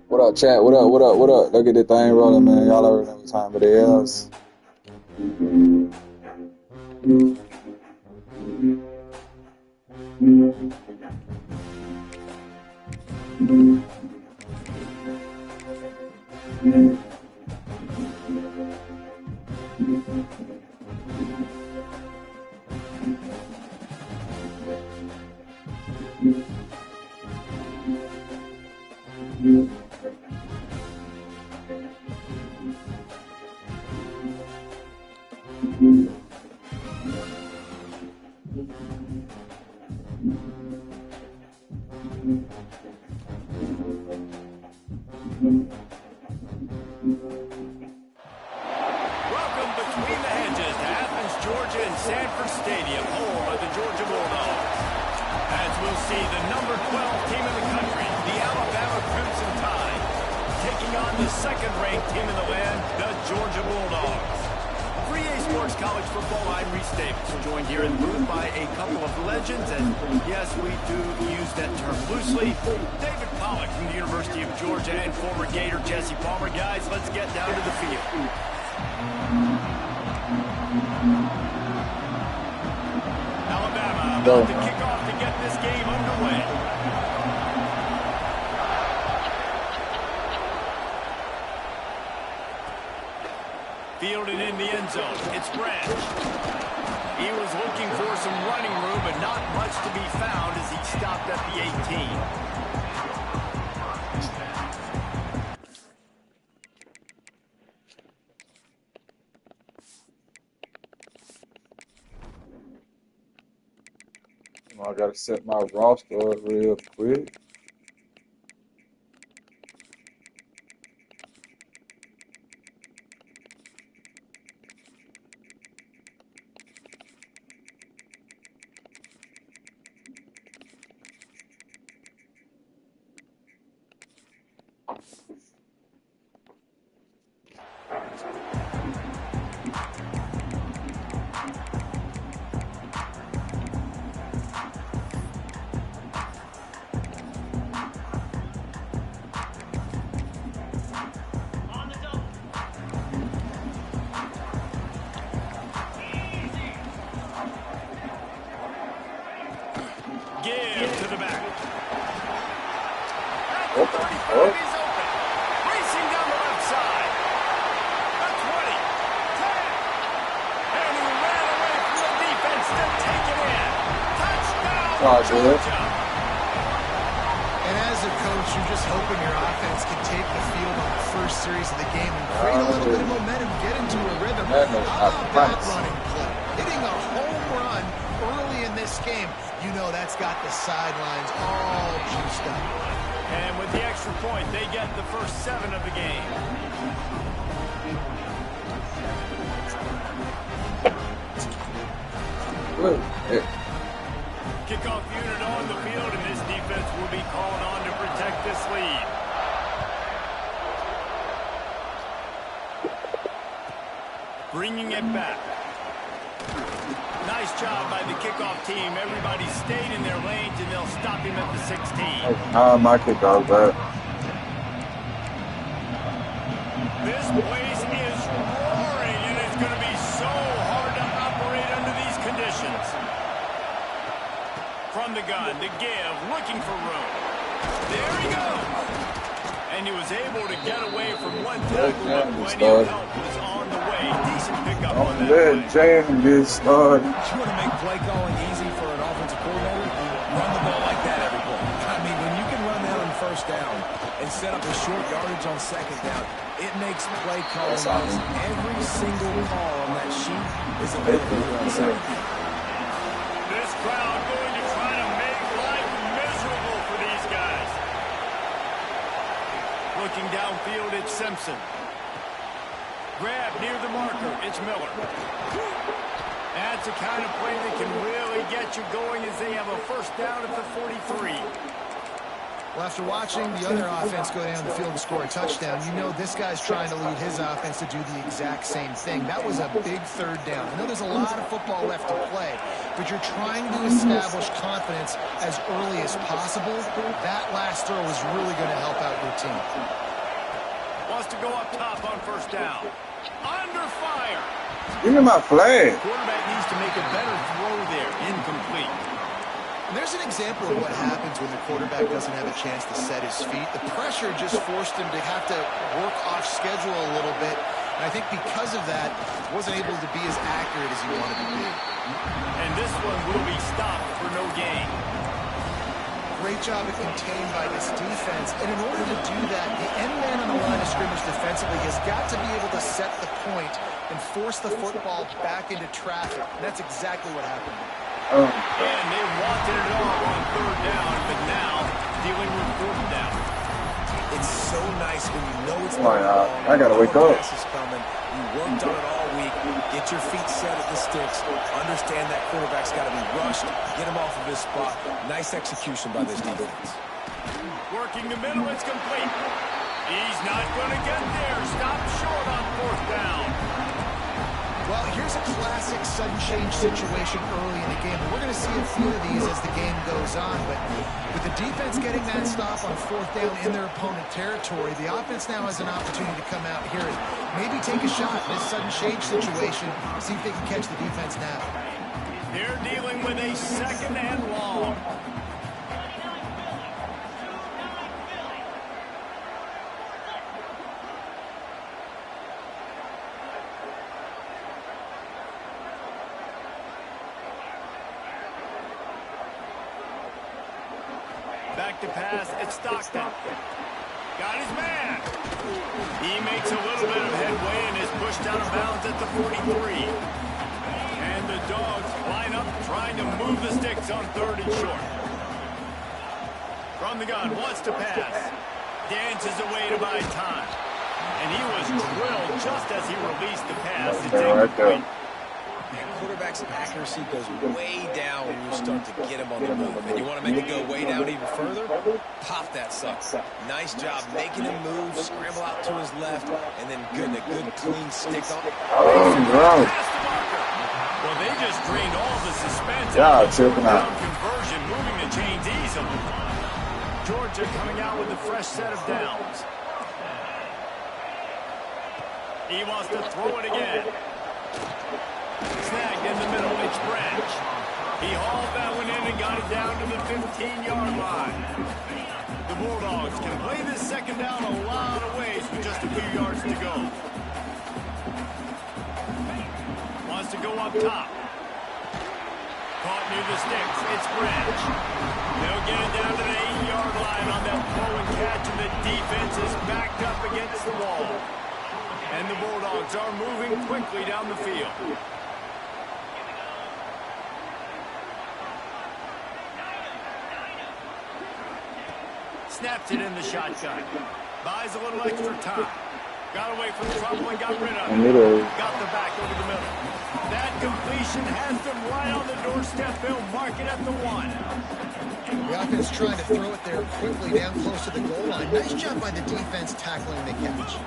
What up, chat? What up? What up? What up? Look at the thing rolling, man. Y'all already know what time it is. Welcome between the hedges to Athens, Georgia and Sanford Stadium, home of the Georgia Bulldogs. As we'll see, the number 12 team in the country, the Alabama Crimson Tide, taking on the second-ranked team in the land, the Georgia Bulldogs. For EA Sports College Football, I'm Reese Davis, joined here in the booth by a couple of legends, and yes, we do use that term loosely. David Pollack from the University of Georgia and former Gator Jesse Palmer. Guys, let's get down to the field. Alabama about to kick off to get this game underway. Fielded in the end zone. It's Branch. He was looking for some running room, but not much to be found as he stopped at the 18. I gotta set my roster up real quick. Give to the back. At Oh, the 35, oh. he's open. Racing down the left side. The 20, 10. And he ran away from the defense to take it in. Touchdown, Oh, good. Georgia. And as a coach, you're just hoping your offense can take the field on the first series of the game and create a little bit of momentum, get into a rhythm. How about that running play? Hitting a home run early in this game. You know that's got the sidelines all juiced up. And with the extra point, they get the first 7 of the game. Good. Hey, Kickoff unit on the field, and this defense will be called on to protect this lead. Bringing it back. Nice job by the kickoff team. Everybody stayed in their lanes, and they'll stop him at the 16. my kickoff back. This place is roaring, and it's going to be so hard to operate under these conditions. From the gun, to give, looking for room. There he goes. And he was able to get away from one tackle, but plenty of help was on the way. Decent pickup on that Let play. Jam get started. You want to make play calling easy for an offensive coordinator? Run the ball like that every play. I mean, when you can run that on first down and set up a short yardage on second down, it makes play calling easy. Every single call on that sheet is available on second down. This crowd going to try to make life miserable for these guys. Looking downfield, it's Simpson. Grab near the marker, it's Miller. That's the kind of play that can really get you going as they have a first down at the 43. Well, after watching the other offense go down the field and score a touchdown, you know this guy's trying to lead his offense to do the exact same thing. That was a big third down. I know there's a lot of football left to play, but you're trying to establish confidence as early as possible. That last throw is really going to help out your team. Wants to go up top on first down. Under fire. Give me my flag. Quarterback needs to make a better throw there. Incomplete. And there's an example of what happens when the quarterback doesn't have a chance to set his feet. The pressure just forced him to have to work off schedule a little bit. And I think because of that, wasn't able to be as accurate as he wanted to be. And this one will be stopped for no gain. Great job at contained by this defense. And in order to do that, the end man on the line of scrimmage defensively has got to be able to set the point and force the football back into traffic. And that's exactly what happened. And they wanted it all on third down, but now dealing with fourth down. It's so nice when you know it's going on. I gotta wake up. Pass is coming. You worked on it all week. Get your feet set at the sticks. Understand that quarterback's got to be rushed. Get him off of his spot. Nice execution by this defense. Working the middle, it's complete. He's not going to get there. Stop short on fourth down. Well, here's a classic sudden change situation early in the game. We're going to see a few of these as the game goes on, but with the defense getting that stop on fourth down in their opponent territory, the offense now has an opportunity to come out here and maybe take a shot in this sudden change situation, see if they can catch the defense now. They're dealing with a second and long. Back to pass, it's Stockton. Got his man. He makes a little bit of headway and is pushed out of bounds at the 43. And the Dogs line up trying to move the sticks on third and short. From the gun, wants to pass. Dances away to buy time. And he was drilled just as he released the pass. It's incomplete. Quarterback's accuracy goes way down when you start to get him on the move. And you want to make it go way down even further? Pop that sucker. Nice job making him move, scramble out to his left, and then a good clean stick on. Oh, well, they just drained all the suspense. Yeah, tripping out. Conversion, moving the chains easily. Georgia coming out with a fresh set of downs. He wants to throw it again. Snagged in the middle, it's Branch. He hauled that one in and got it down to the 15-yard line. The Bulldogs can play this second down a lot of ways with just a few yards to go. Wants to go up top. Caught near the sticks, it's Branch. They'll get it down to the 8-yard line on that throw and catch, and the defense is backed up against the wall. And the Bulldogs are moving quickly down the field. Snaps it in the shotgun. Buys a little extra time. Got away from trouble and got rid of it. Got the back over the middle. That completion has them right on the doorstep. They'll mark it at the 1. The offense trying to throw it there quickly down close to the goal line. Nice job by the defense tackling the catch.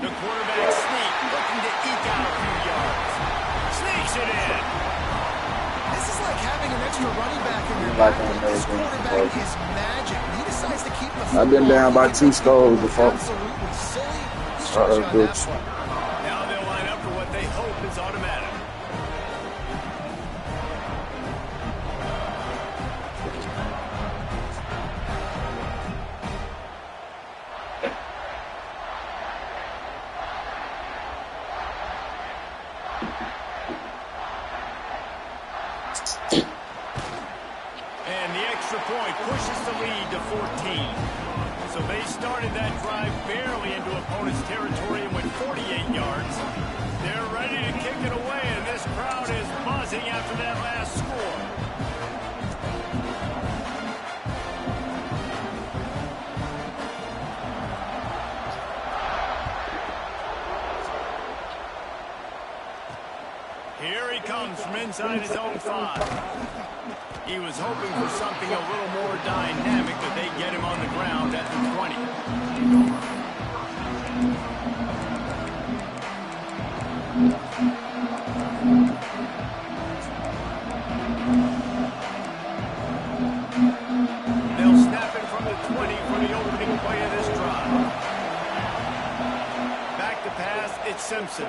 The quarterback sneak, looking to eke out a few yards. Sneaks it in. This is like having an extra running back in your back. This quarterback is magic. He decides to keep the football. I've been down by 2 scores before. Absolutely silly. He's you on that one. Now they'll line up for what they hope is automatic. And the extra point pushes the lead to 14. So they started that drive barely into opponent's territory and went 48 yards. They're ready to kick it away, and this crowd is buzzing after that last score. Here he comes from inside his own 5. He was hoping for something a little more dynamic, but they get him on the ground at the 20. Simpson.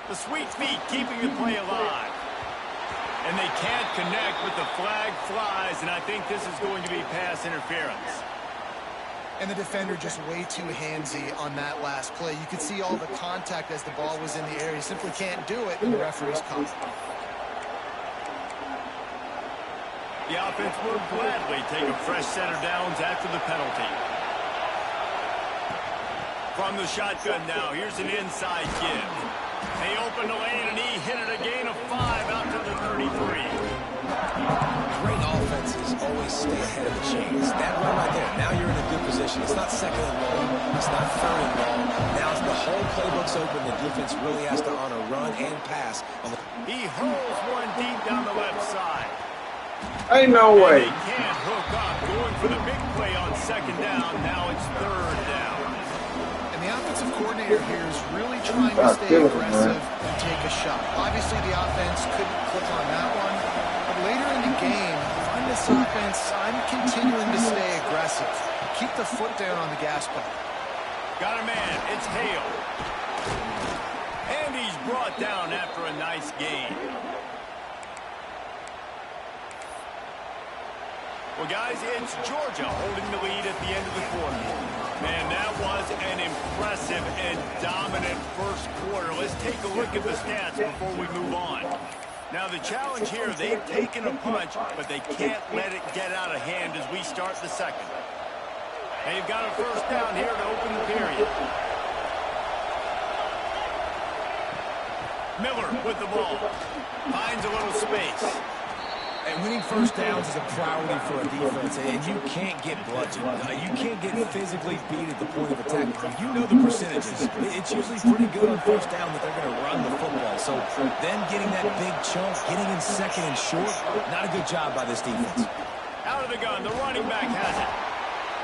The sweet feet keeping the play alive. And they can't connect, but the flag flies, and I think this is going to be pass interference. And the defender just way too handsy on that last play. You could see all the contact as the ball was in the air. He simply can't do it, and the referee's called. The offense will gladly take a fresh set of downs after the penalty. From the shotgun now, here's an inside give. They open the lane, and he hit it a gain of 5 out to the 33. Great offenses always stay ahead of the chains. That run right there, now you're in a good position. It's not second and long. It's not third and long. Now the whole playbook's open. The defense really has to honor run and pass. He holds one deep down the left side. Ain't no way. They can't hook up. Going for the big play on second down. Now it's third down. And the offensive coordinator here is really trying to stay aggressive and take a shot. Obviously, the offense couldn't click on that one. But later in the game, if I'm this offense, I'm continuing to stay aggressive. Keep the foot down on the gas pedal. Got a man. It's Hale. And he's brought down after a nice gain. Well, guys, it's Georgia holding the lead at the end of the quarter. Man, that was an impressive and dominant first quarter. Let's take a look at the stats before we move on. Now, the challenge here, they've taken a punch, but they can't let it get out of hand as we start the second. They've got a first down here to open the period. Miller with the ball. Finds a little space. And winning first downs is a priority for a defense, and you can't get bludgeoned. You can't get physically beat at the point of attack. You know the percentages. It's usually pretty good on first down that they're going to run the football. So them getting that big chunk, getting in second and short, not a good job by this defense. Out of the gun, the running back has it.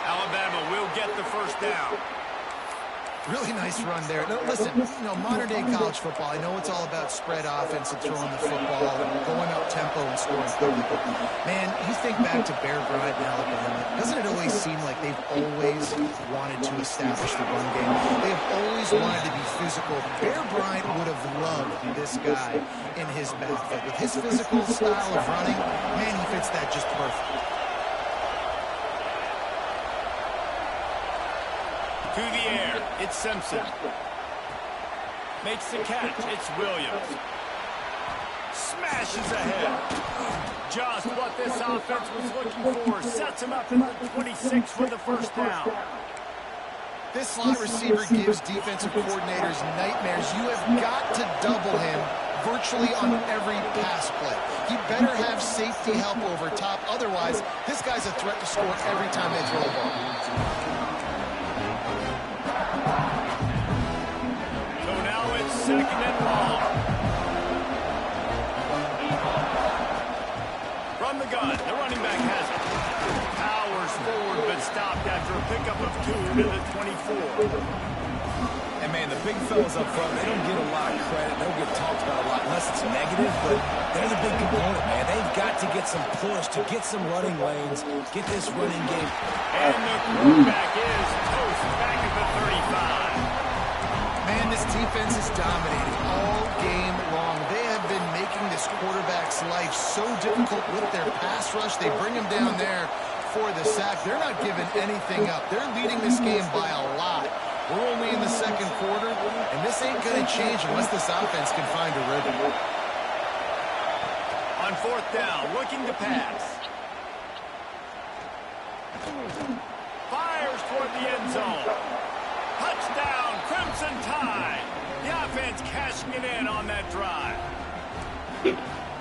Alabama will get the first down. Really nice run there. Now, listen, modern-day college football, I know it's all about spread offense and throwing the football and going up tempo and scoring quickly. But, man, you think back to Bear Bryant in Alabama, doesn't it always seem like they've always wanted to establish the run game? They've always wanted to be physical. Bear Bryant would have loved this guy in his backfield. With his physical style of running, man, he fits that just perfect. To the air, it's Simpson. Makes the catch, it's Williams. Smashes ahead. Just what this offense was looking for. Sets him up at the 26 with the first down. This slot receiver gives defensive coordinators nightmares. You have got to double him virtually on every pass play. He better have safety help over top. Otherwise, this guy's a threat to score every time they throw the ball. So now it's second and long. From the gun, the running back has it. Powers forward, but stopped after a pickup of 2 to the 24. And, man, the big fellas up front, they don't get a lot of credit. They don't get talked about a lot unless it's negative, but they're the big component, man. They've got to get some push, to get some running lanes, get this running game. And the quarterback is toast back at the 35. Man, this defense is dominating all game long. They have been making this quarterback's life so difficult with their pass rush. They bring him down there for the sack. They're not giving anything up. They're leading this game by a lot. We're only in the second quarter, and this ain't going to change unless this offense can find a rhythm. On fourth down, looking to pass. Fires toward the end zone. Touchdown, Crimson Tide. The offense cashing it in on that drive.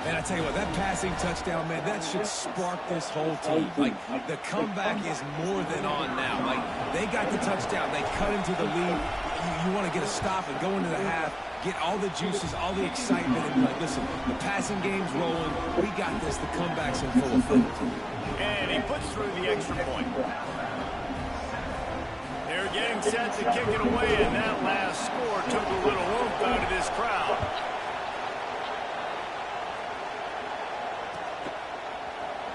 Man, I tell you what, that passing touchdown, man, that should spark this whole team. Like, the comeback is more than on now. Like, they got the touchdown. They cut into the lead. You want to get a stop and go into the half, get all the juices, all the excitement, and be like, listen, the passing game's rolling. We got this. The comeback's in full effect. And he puts through the extra point. They're getting set to kick it away, and that last score took a little oomph out of this crowd.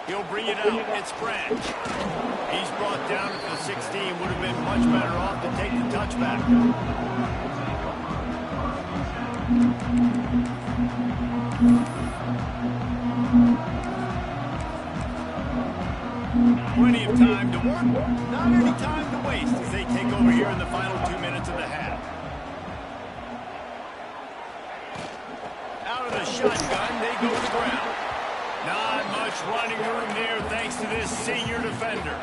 He'll bring it out. It's Branch. He's brought down at the 16. Would have been much better off to take the touchback. Plenty of time to work. Not any time to waste as they take over here in the final 2 minutes of the half. Out of the shotgun, they go to the ground. Not much running room there thanks to this senior defender.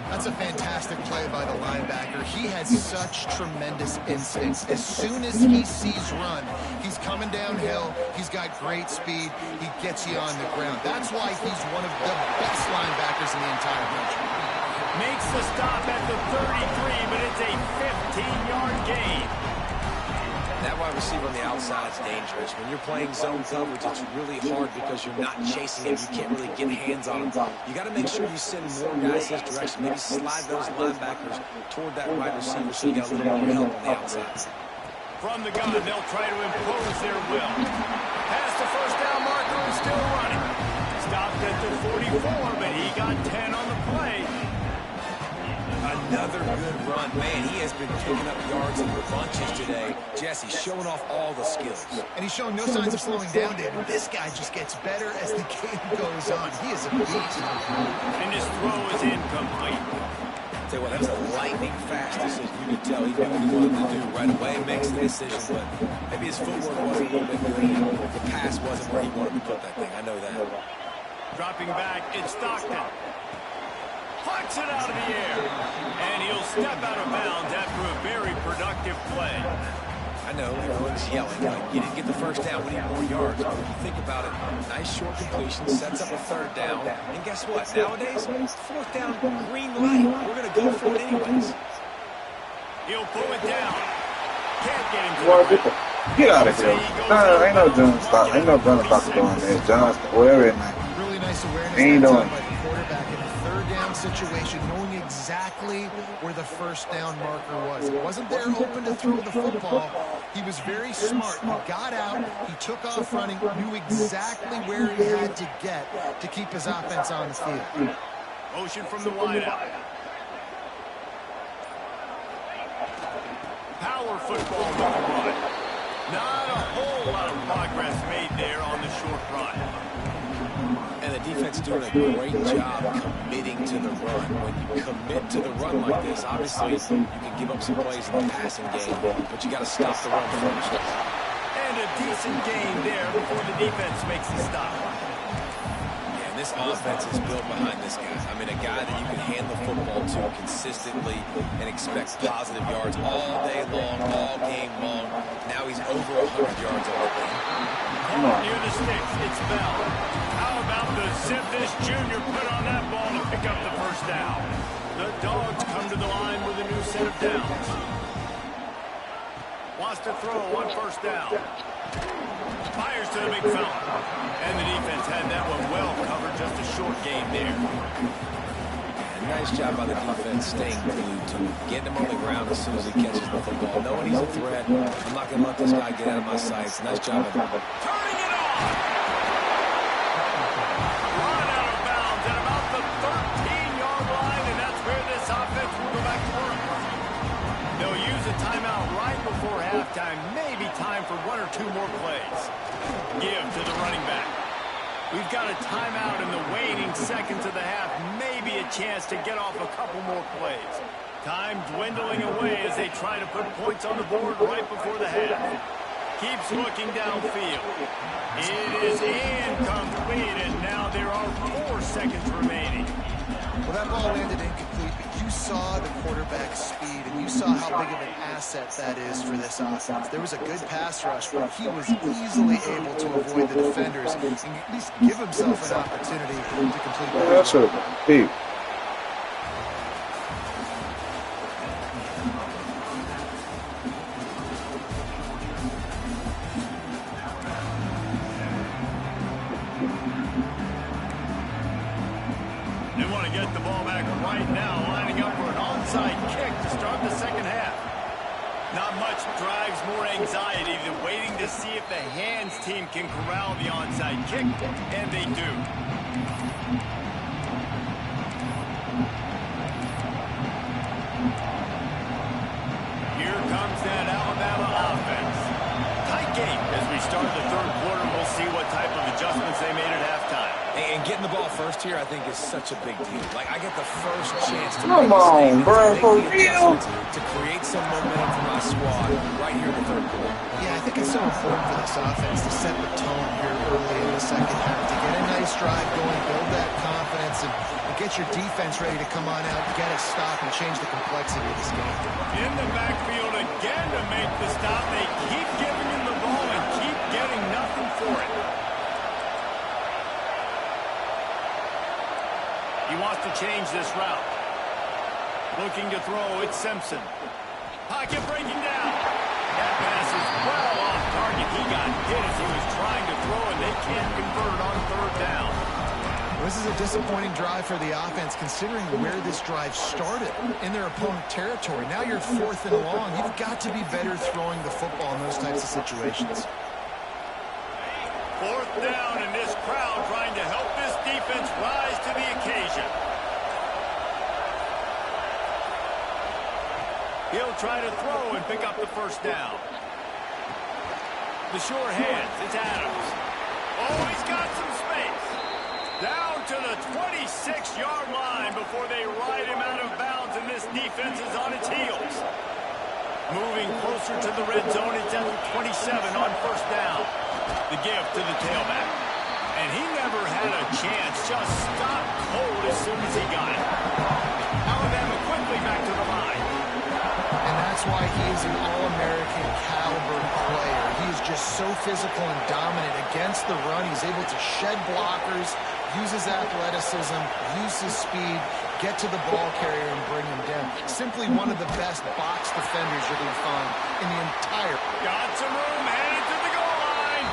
That's a fantastic play by the linebacker. He has such tremendous instincts. As soon as he sees run, he's coming downhill. He's got great speed. He gets you on the ground. That's why he's one of the best linebackers in the entire country. Makes the stop at the 33, but it's a 15-yard gain. That wide receiver on the outside is dangerous. When you're playing zone coverage, it's really hard because you're not chasing him. You can't really get hands on him. You got to make sure you send more guys his direction. Maybe slide those linebackers toward that wide receiver so you got a little more help on the outside. From the gun, they'll try to impose their will. Past the first down marker and still running. Stopped at the 44, but he got 10 on the play. Another good run. Man, he has been picking up yards in bunches today. Jesse showing off all the skills. And he's showing no signs of slowing down, David. This guy just gets better as the game goes on. He is a beast. And his throw is incomplete. Tell you what, that was a lightning fast decision. You could tell he knew what he wanted to do right away. Makes the decision, but maybe his footwork wasn't a little bit good. The pass wasn't where he wanted to put that thing. I know that. Dropping back, it's Stockton. Plucks it out of the air. And he'll step out of bounds after a very productive play. I know, everyone's yelling. Like, you didn't get the first down, we need more yards. But if you think about it, nice short completion, sets up a third down. And guess what? Nowadays, fourth down, green light. We're going to go for it anyways. He'll pull it down. Can't get him to Boy, the ground. get out of here. Nah, ain't no John stop. Ain't no John stop doing that. John, whatever it might be. Really nice awareness Ain't that doing time by the quarterback in a third down situation, knowing exactly where the first down marker was. It wasn't there open to throw the football. He was very smart. He got out, he took off running, knew exactly where he had to get to keep his offense on the field. Motion from the wideout. Power football with the run. Not a whole lot of progress made there on the short run. And the defense doing a great job committing to the run. When you commit to the run like this, obviously you can give up some plays in the passing game, but you got to stop the run first. And a decent gain there before the defense makes the stop. Yeah, and this offense is built behind this guy. I mean, a guy that you can hand the football to consistently and expect positive yards all day long, all game long. Now he's over 100 yards already. Near the sticks, it's Bell. How about the zip this junior put on that ball to pick up the first down? The Dogs come to the line with a new set of downs. Wants to throw on first down. Fires to the big fella. And the defense had that one well covered, just a short gain there. Nice job by the defense staying glued to him, getting him on the ground as soon as he catches the football. Knowing he's a threat, I'm not going to let this guy get out of my sights. Nice job of him. Turning it on! Run out of bounds at about the 13-yard line, and that's where this offense will go back to work. They'll use a timeout right before halftime. Maybe time for one or two more plays. Give to the running back. We've got a timeout in the waning seconds of the half. Maybe a chance to get off a couple more plays. Time dwindling away as they try to put points on the board right before the half. Keeps looking downfield. It is incomplete, and now there are 4 seconds remaining. Well, that ball landed incomplete, but you saw the quarterback's speed, and you saw how big of an asset that is for this offense. There was a good pass rush, but he was easily able to avoid the defenders and at least give himself an opportunity to complete the That should have been deep. They want to get the ball back right now, lining up for an onside kick to start the second half. Not much drives more anxiety than waiting to see if the hands team can corral the onside kick, and they do. Here comes that Alabama offense. Tight game. first here, I think, is such a big deal. Like, I get the first chance to Come make a on, statement, bro, to make for the real? adjustments, to create some momentum for my squad right here in the third quarter. Yeah, I think it's so important for this offense to set the tone here early in the second half, to get a nice drive going, build that confidence, and get your defense ready to come on out, get a stop, and change the complexity of this game. In the backfield again to make the stop. They keep giving him the ball and keep getting nothing for it. He wants to change this route. Looking to throw, it's Simpson. Pocket breaking down. That pass is well off target. He got hit as he was trying to throw, and they can't convert on third down. This is a disappointing drive for the offense, considering where this drive started, in their opponent territory. Now you're 4th and long. You've got to be better throwing the football in those types of situations. 4th down, and this crowd trying to help this defense rise to the occasion. He'll try to throw and pick up the first down. The sure hands, it's Adams. Oh, he's got some space. Down to the 26-yard line before they ride him out of bounds, and this defense is on its heels. Moving closer to the red zone, it's at the 27 on first down. The give to the tailback. And he never had a chance, just stopped cold as soon as he got it. Alabama quickly back to the line. And that's why he is an All-American caliber player. He is just so physical and dominant against the run. He's able to shed blockers, use his athleticism, use his speed, get to the ball carrier and bring him down. Simply one of the best box defenders you're going to find in the entire. Got some room, headed to the goal line.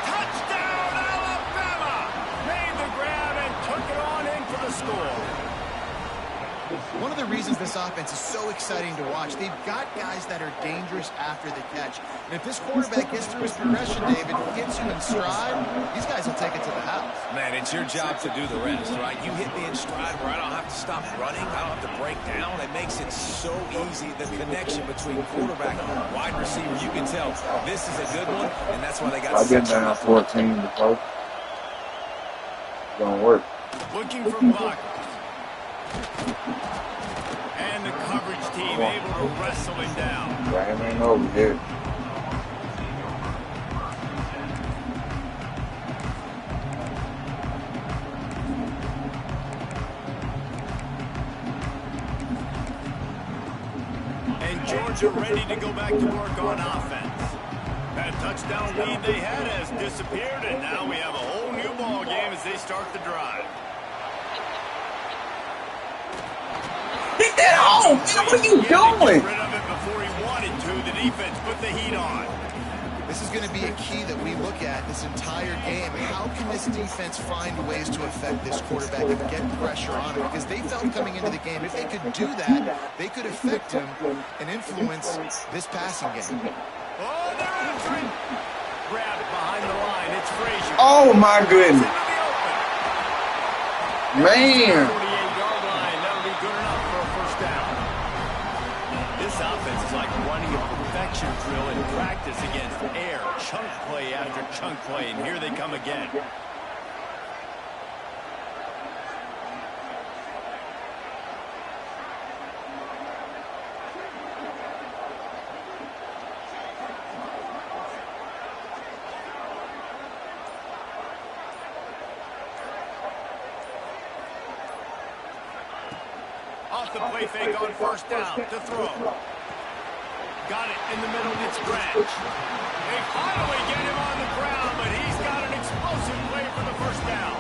Touchdown, Alabama! Made the grab and took it on in for the score. One of the reasons this offense is so exciting to watch, they've got guys that are dangerous after the catch. And if this quarterback gets through his progression, David, gets you in stride, these guys will take it to the house. Man, it's your job to do the rest, right? You hit me in stride where I don't have to stop running. I don't have to break down. It makes it so easy, the connection between quarterback and wide receiver. You can tell this is a good one, and that's why they got I've been such down 14 before. Don't work. Looking for blockers. And the coverage team able to wrestle him down. Game ain't over yet. And Georgia ready to go back to work on offense. That touchdown lead they had has disappeared, and now we have a whole new ball game as they start the drive. Get that on! What are you doing? Get rid of it before he wanted to. The defense put the heat on. This is going to be a key that we look at this entire game. How can this defense find ways to affect this quarterback and get pressure on him? Because they felt coming into the game, if they could do that, they could affect him and influence this passing game. Oh, they're after it. Grabbed behind the line. It's Frazier. Oh my goodness. Into the open. Man. 48-yard line. That'll be good enough for a first down. This offense is like running a perfection drill in practice against air. Chunk play after chunk play, and here they come again. Off the play fake on first down to throw. Got it in the middle, it's Branch. They finally get him on the ground, but he's got an explosive play for the first down.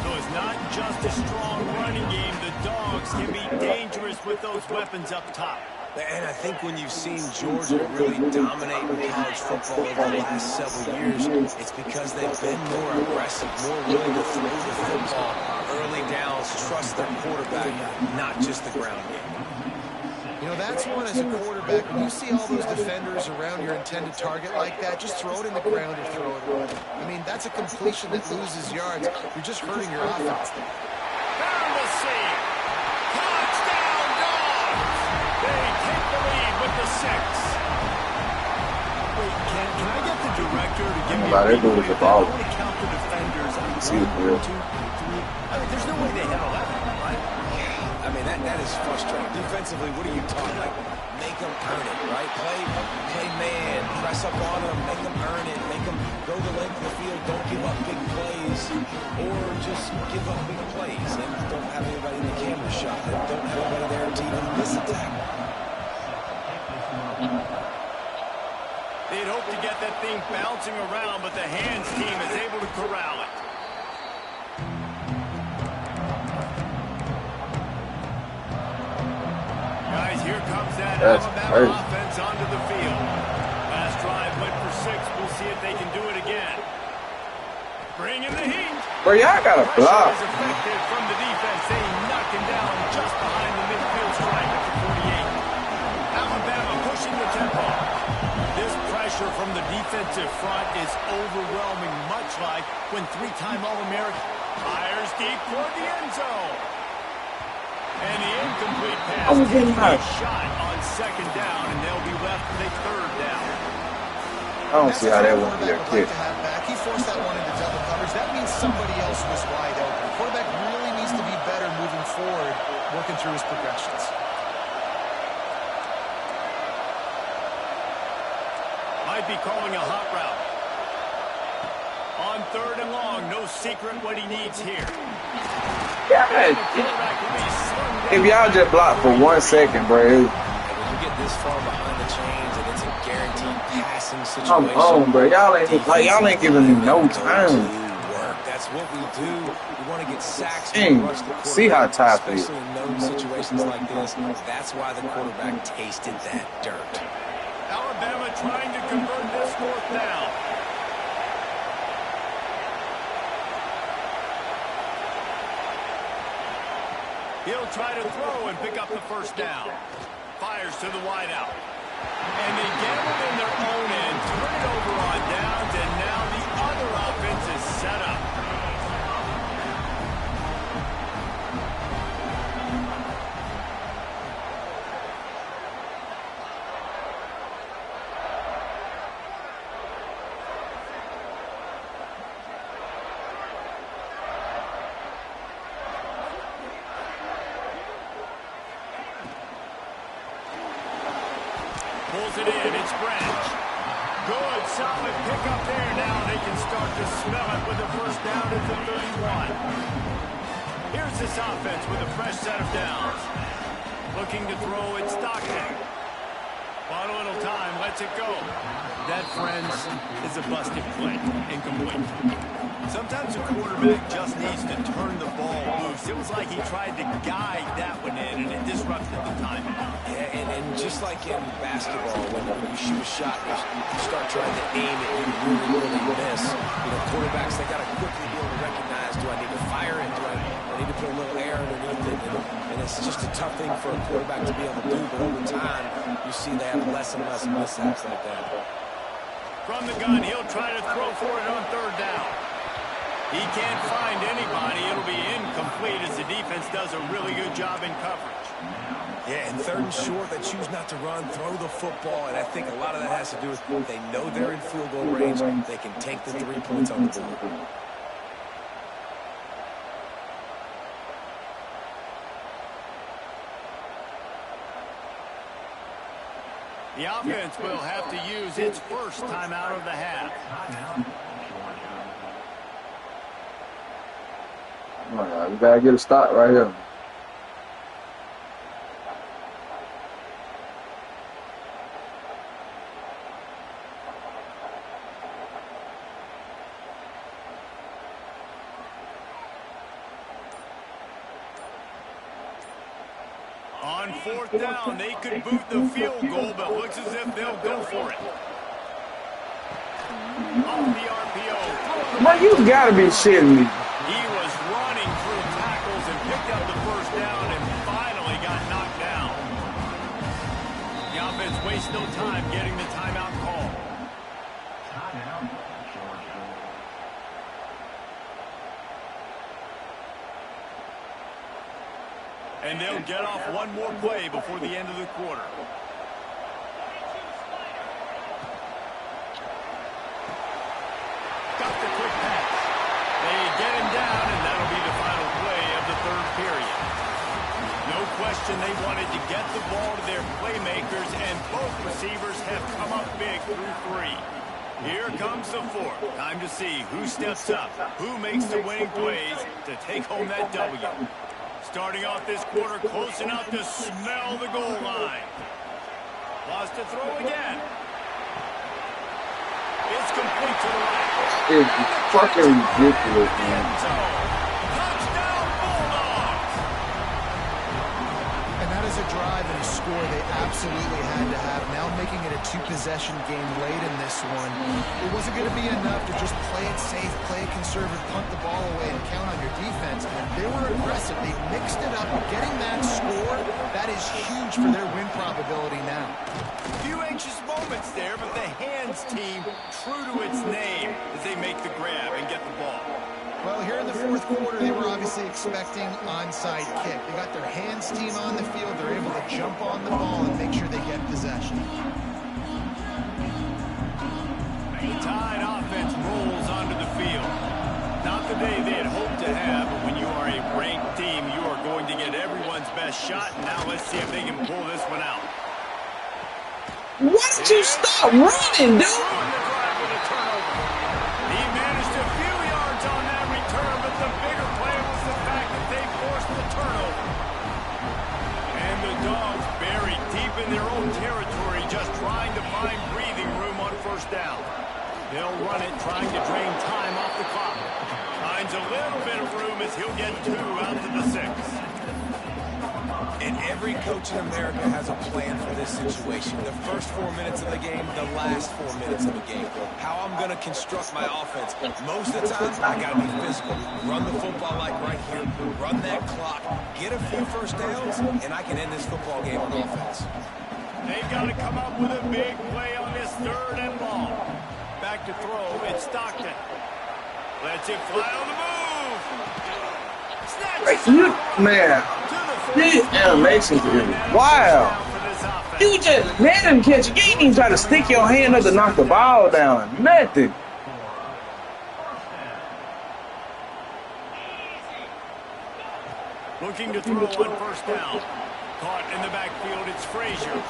So it's not just a strong running game. The Dogs can be dangerous with those weapons up top. And I think when you've seen Georgia really dominate in college football over the last several years, it's because they've been more aggressive, more willing to throw the football, early downs, trust their quarterback, not just the ground game. You know, that's one as a quarterback. When you see all those defenders around your intended target like that, just throw it in the ground or throw it away. I mean, that's a completion that loses yards. You're just hurting your offense. Down the seam. Touchdown, Dogs! They take the lead with the 6. Wait, can I get the director to give me a They do with the ball. I want to count the defenders. See it, 1, 2, 3, that is frustrating. Defensively, what are you talking about? Make them earn it, right? Play man, press up on them, make them earn it, make them go the length of the field, don't give up big plays, or just give up big plays and don't have anybody in the camera shot, and don't have anybody there to even miss a tackle. They'd hope to get that thing bouncing around, but the hands team is able to corral it. Guys, here comes that Alabama offense onto the field. Last drive went for 6. We'll see if they can do it again. Bring in the heat. Bro, y'all got a block. Pressure is effective from the defense. They knock him down just behind the midfield stripe at the 48. Alabama pushing the tempo. This pressure from the defensive front is overwhelming, much like when 3-time All-American fires deep toward the end zone. And the incomplete pass takes a shot on 2nd down, and they'll be left with a 3rd down. I don't see how that won't be a kick. He forced that one into double coverage. That means somebody else was wide open. The quarterback really needs to be better moving forward, working through his progressions. Might be calling a hot route. On 3rd and long, no secret what he needs here. Yeah, if y'all just block for 1 second, bro. When you get this far behind the chains and it's a guaranteed passing situation. Come on, bro. Y'all ain't giving me no time. That's what we do. We want to get sacks. See how tough it is. Especially in known situations like this. That's why the quarterback tasted that dirt. Alabama trying to convert this 4th down. He'll try to throw and pick up the 1st down. Fires to the wideout. And they gambled in their own end, turn it over on downs, and now the other offense is set up. Pulls it in. It's Branch. Good, solid pickup there. Now they can start to smell it with a 1st down at the 31. Here's this offense with a fresh set of downs. Looking to throw it Stockton. Bought a little time. Lets it go. That, friends, is a busted play. Incomplete. Sometimes a quarterback just needs to turn the ball loose. It was like he tried to guide that one in, and it disrupted the timing. Yeah, and just like in basketball, when you shoot a shot, you start trying to aim it, you really miss. You know, quarterbacks, they got to quickly be able to recognize, do I need to fire it? Do I need to put a little air underneath it? And it's just a tough thing for a quarterback to be able to do, but over time, you see they have less and less mishaps like that. From the gun, he'll try to throw for it on 3rd down. He can't find anybody. It'll be incomplete as the defense does a really good job in coverage. Yeah, and 3rd and short, they choose not to run, throw the football, and I think a lot of that has to do with they know they're in field goal range. They can take the 3 points on the board. The offense will have to use its 1st timeout of the half. Oh my God, we gotta get a stop right here. On 4th down, they could boot the field goal, but looks as if they'll go for it. Off the RPO. Man, you gotta be shitting me. He was running through tackles and picked up the 1st down and finally got knocked down. The offense wastes no time getting the timeout call. And they'll get off one more play before the end of the quarter. Got the quick pass. They get him down, and that'll be the final play of the 3rd period. No question question. They wanted to get the ball to their playmakers, and both receivers have come up big through 3. Here comes the 4th. Time to see who steps up, who makes the winning plays to take home that W. Starting off this quarter close enough to smell the goal line. Lost to throw again. It's complete to the right. It's fucking ridiculous, man. Touchdown Bulldogs! And that is a drive and a score they absolutely had to have. Now making it a 2-possession game late in this one. It wasn't going to be enough to just play it safe, play it conservative, punt the ball away, and count on your defense. They were aggressive. They mixed it up. Getting that score, that is huge for their win probability now. Few anxious moments there, but the hands team true to its name as they make the grab and get the ball. Well, here in the 4th quarter, they were obviously expecting onside kick. They got their hands team on the field. They're able to jump on the ball and make sure they get possession. The Tide offense rolls onto the field. Not the day they had hoped to have, but when you are a ranked team, you are going to get everyone's best shot. Now let's see if they can pull this one out. Why don't you stop running, dude? He managed a few yards on that return, but the bigger play was the fact that they forced the turnover. And the Dogs buried deep in their own territory, just trying to find breathing room on 1st down. They'll run it, trying to drain time off the clock. Finds a little bit of room as he'll get 2 out to the 6. And every coach in America has a plan for this situation. The first 4 minutes of the game, the last 4 minutes of the game. How I'm going to construct my offense. Most of the time, I got to be physical. Run the football like right here. Run that clock. Get a few first downs, and I can end this football game on offense. They've got to come up with a big play on this 3rd and long. Back to throw, it's Stockton. Lets it fly on the move. Snatches it Man, these animations is wild. You just let him catch it. You ain't even try to stick your hand up to knock the ball down. Nothing. Looking to throw on 1st down. Caught in the backfield, it's Frazier.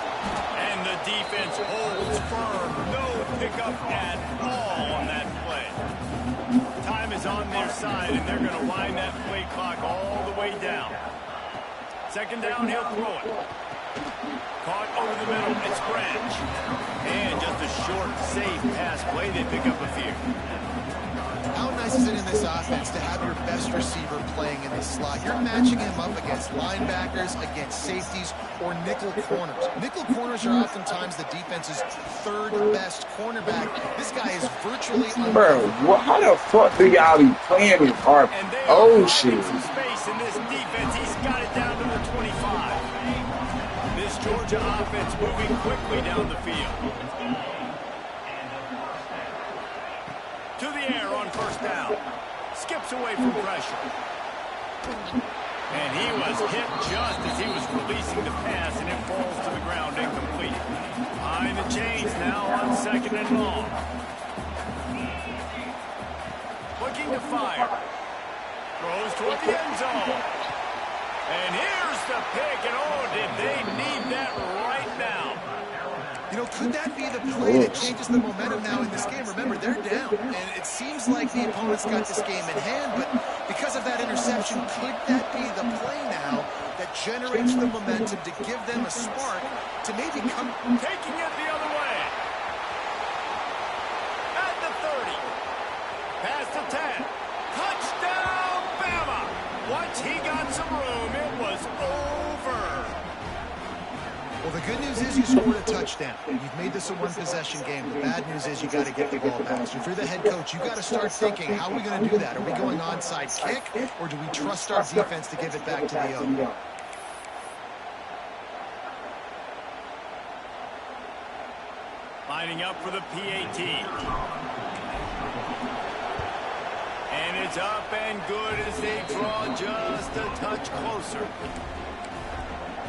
And the defense holds firm. No pickup at all on that play. Time is on their side, and they're going to wind that play clock all the way down. 2nd down, he'll throw it. Caught over the middle, it's Branch. And just a short, safe pass play, they pick up a few. How nice is it in this offense to have your best receiver playing in the slot? You're matching him up against linebackers, against safeties, or nickel corners. Nickel corners are oftentimes the defense's 3rd best cornerback. This guy is virtually Bro, how the fuck do y'all be playing with our shit? Some space in this defense. He's got it down to the 25. This Georgia offense moving quickly down the field. To the air on 1st down. Skips away from pressure. And he was hit just as he was releasing the pass, and it falls to the ground incomplete. Behind the chains now on 2nd and long. Looking to fire. Throws toward the end zone. And here's the pick, and oh, did they need that right now. You know, could that be the play that changes the momentum now in this game? Remember, they're down, and it seems like the opponent's got this game in hand, but because of that interception, could that be the play now that generates the momentum to give them a spark to maybe come... Taking it the other way. At the 30. Past the 10. Touchdown, Bama. Once he got some room, it was over. Well, the good news is you scored a touchdown. You've made this a 1-possession game. The bad news is you got to get the ball back. So if you're the head coach, you got to start thinking, how are we going to do that? Are we going onside kick, or do we trust our defense to give it back to the O? Lining up for the PAT. And it's up and good as they draw just a touch closer.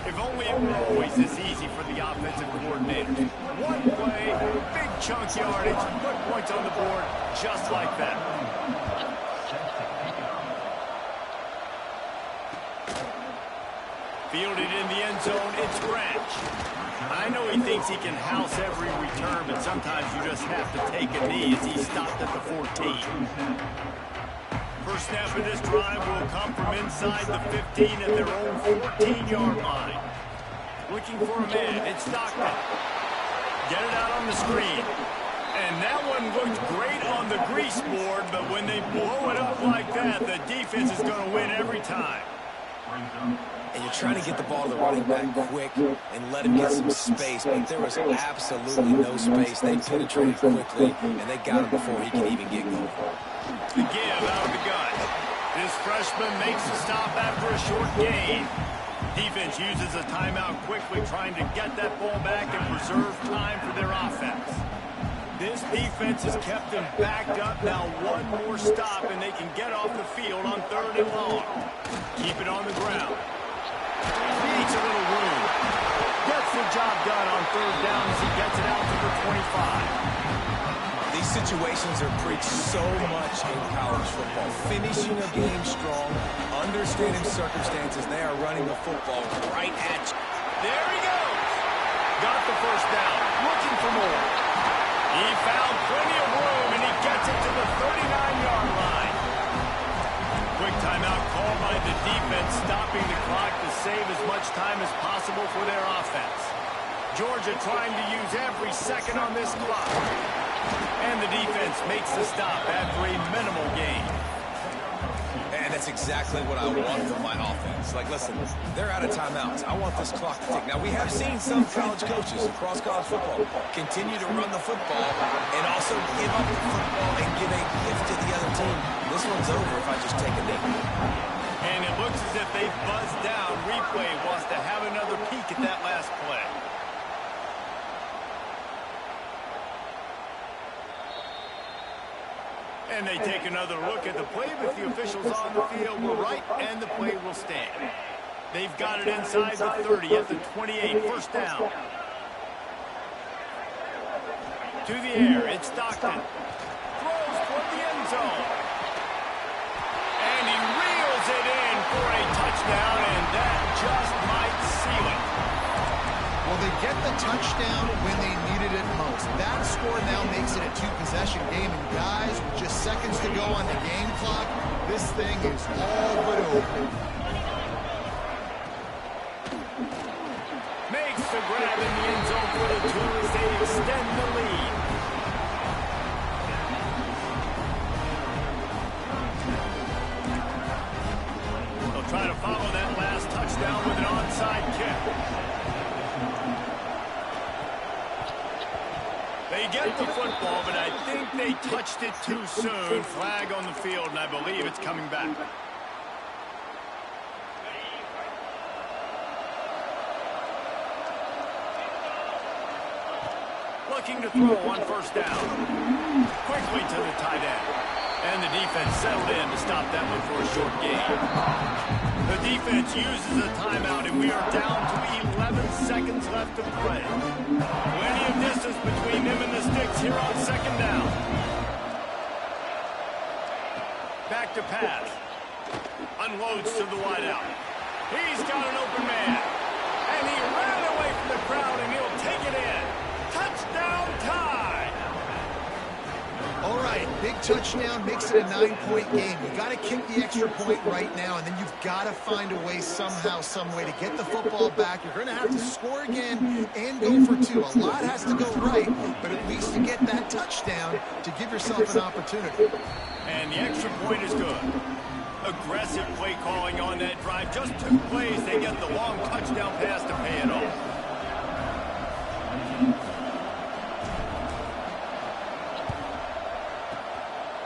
If only it were always this easy for the offensive coordinators. One play, big chunk yardage, put points on the board just like that. Fielded in the end zone, it's Branch. I know he thinks he can house every return, but sometimes you just have to take a knee as he stopped at the 14. First snap of this drive will come from inside the 15 at their own 14-yard line. Looking for a man, it's Stockton. Get it out on the screen. And that one looked great on the grease board, but when they blow it up like that, the defense is going to win every time. And you're trying to get the ball to the running back quick and let him get some space, but there was absolutely no space. They penetrated quickly, and they got him before he could even get going. The give out of the gun. This freshman makes a stop after a short gain. Defense uses a timeout quickly, trying to get that ball back and preserve time for their offense. This defense has kept them backed up. Now one more stop, and they can get off the field on 3rd and long. Keep it on the ground. Needs a little room. Gets the job done on 3rd down as he gets it out to the 25. These situations are preached so much in college football. Finishing a game strong, understanding circumstances. They are running the football right at you. There he goes. Got the first down. Looking for more. He found plenty of room, and he gets it to the 39-yard line. Quick timeout called by the defense, stopping the clock to save as much time as possible for their offense. Georgia trying to use every second on this clock. And the defense makes the stop after a minimal gain. And that's exactly what I want from my offense. Like, listen, they're out of timeouts. I want this clock to tick. Now, we have seen some college coaches across college football continue to run the football and also give up the football and give a gift to the other team. This one's over if I just take a knee. And it looks as if they buzzed down. Replay wants to have another peek at that last play. And they take another look at the play, but the officials on the field were right, and the play will stand. They've got it inside the 30 at the 28, first down. To the air, it's Stockton. Throws toward the end zone. And he reels it in for a touchdown, and that just might seal it. Well, they get the touchdown when they needed it most. That score now makes it a two-possession game. And guys, with just seconds to go on the game clock, this thing is all but over. Makes the grab in the end zone for the two as they extend the lead. They'll try to follow that last touchdown with an onside kick. They get the football, but I think they touched it too soon. Flag on the field, and I believe it's coming back. Looking to throw on first down. Quickly to the tight end. And the defense settled in to stop that one for a short gain. The defense uses a timeout, and we are down to 11 seconds left to play. Plenty of distance between them and the sticks here on second down. Back to pass. Unloads to the wideout. He's got an open man. And he ran away from the crowd, and he'll take it in. Touchdown tie! All right, big touchdown makes it a 9-point game. You got to kick the extra point right now, and then you've got to find a way somehow, some way to get the football back. You're going to have to score again and go for two. A lot has to go right, but at least to get that touchdown to give yourself an opportunity. And the extra point is good. Aggressive play calling on that drive. Just 2 plays, they get the long touchdown pass to pay it off.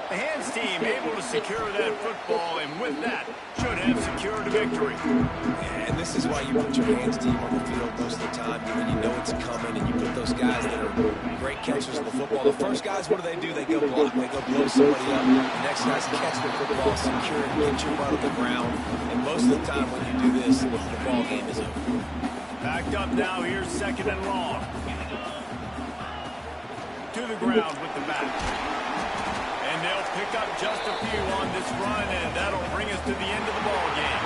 The Hands team able to secure that football, and with that, should have secured a victory. And this is why you put your Hands team on the field most of the time, when you know it's coming, and you put those guys that are great catchers of the football. The first guys, what do? They go block. They go blow somebody up. The next guys catch the football, secure it, get your butt on the ground. And most of the time when you do this, the ball game is over. Backed up now, here's second and long. To the ground with the back. And they'll pick up just a few on this run, and that'll bring us to the end of the ball game.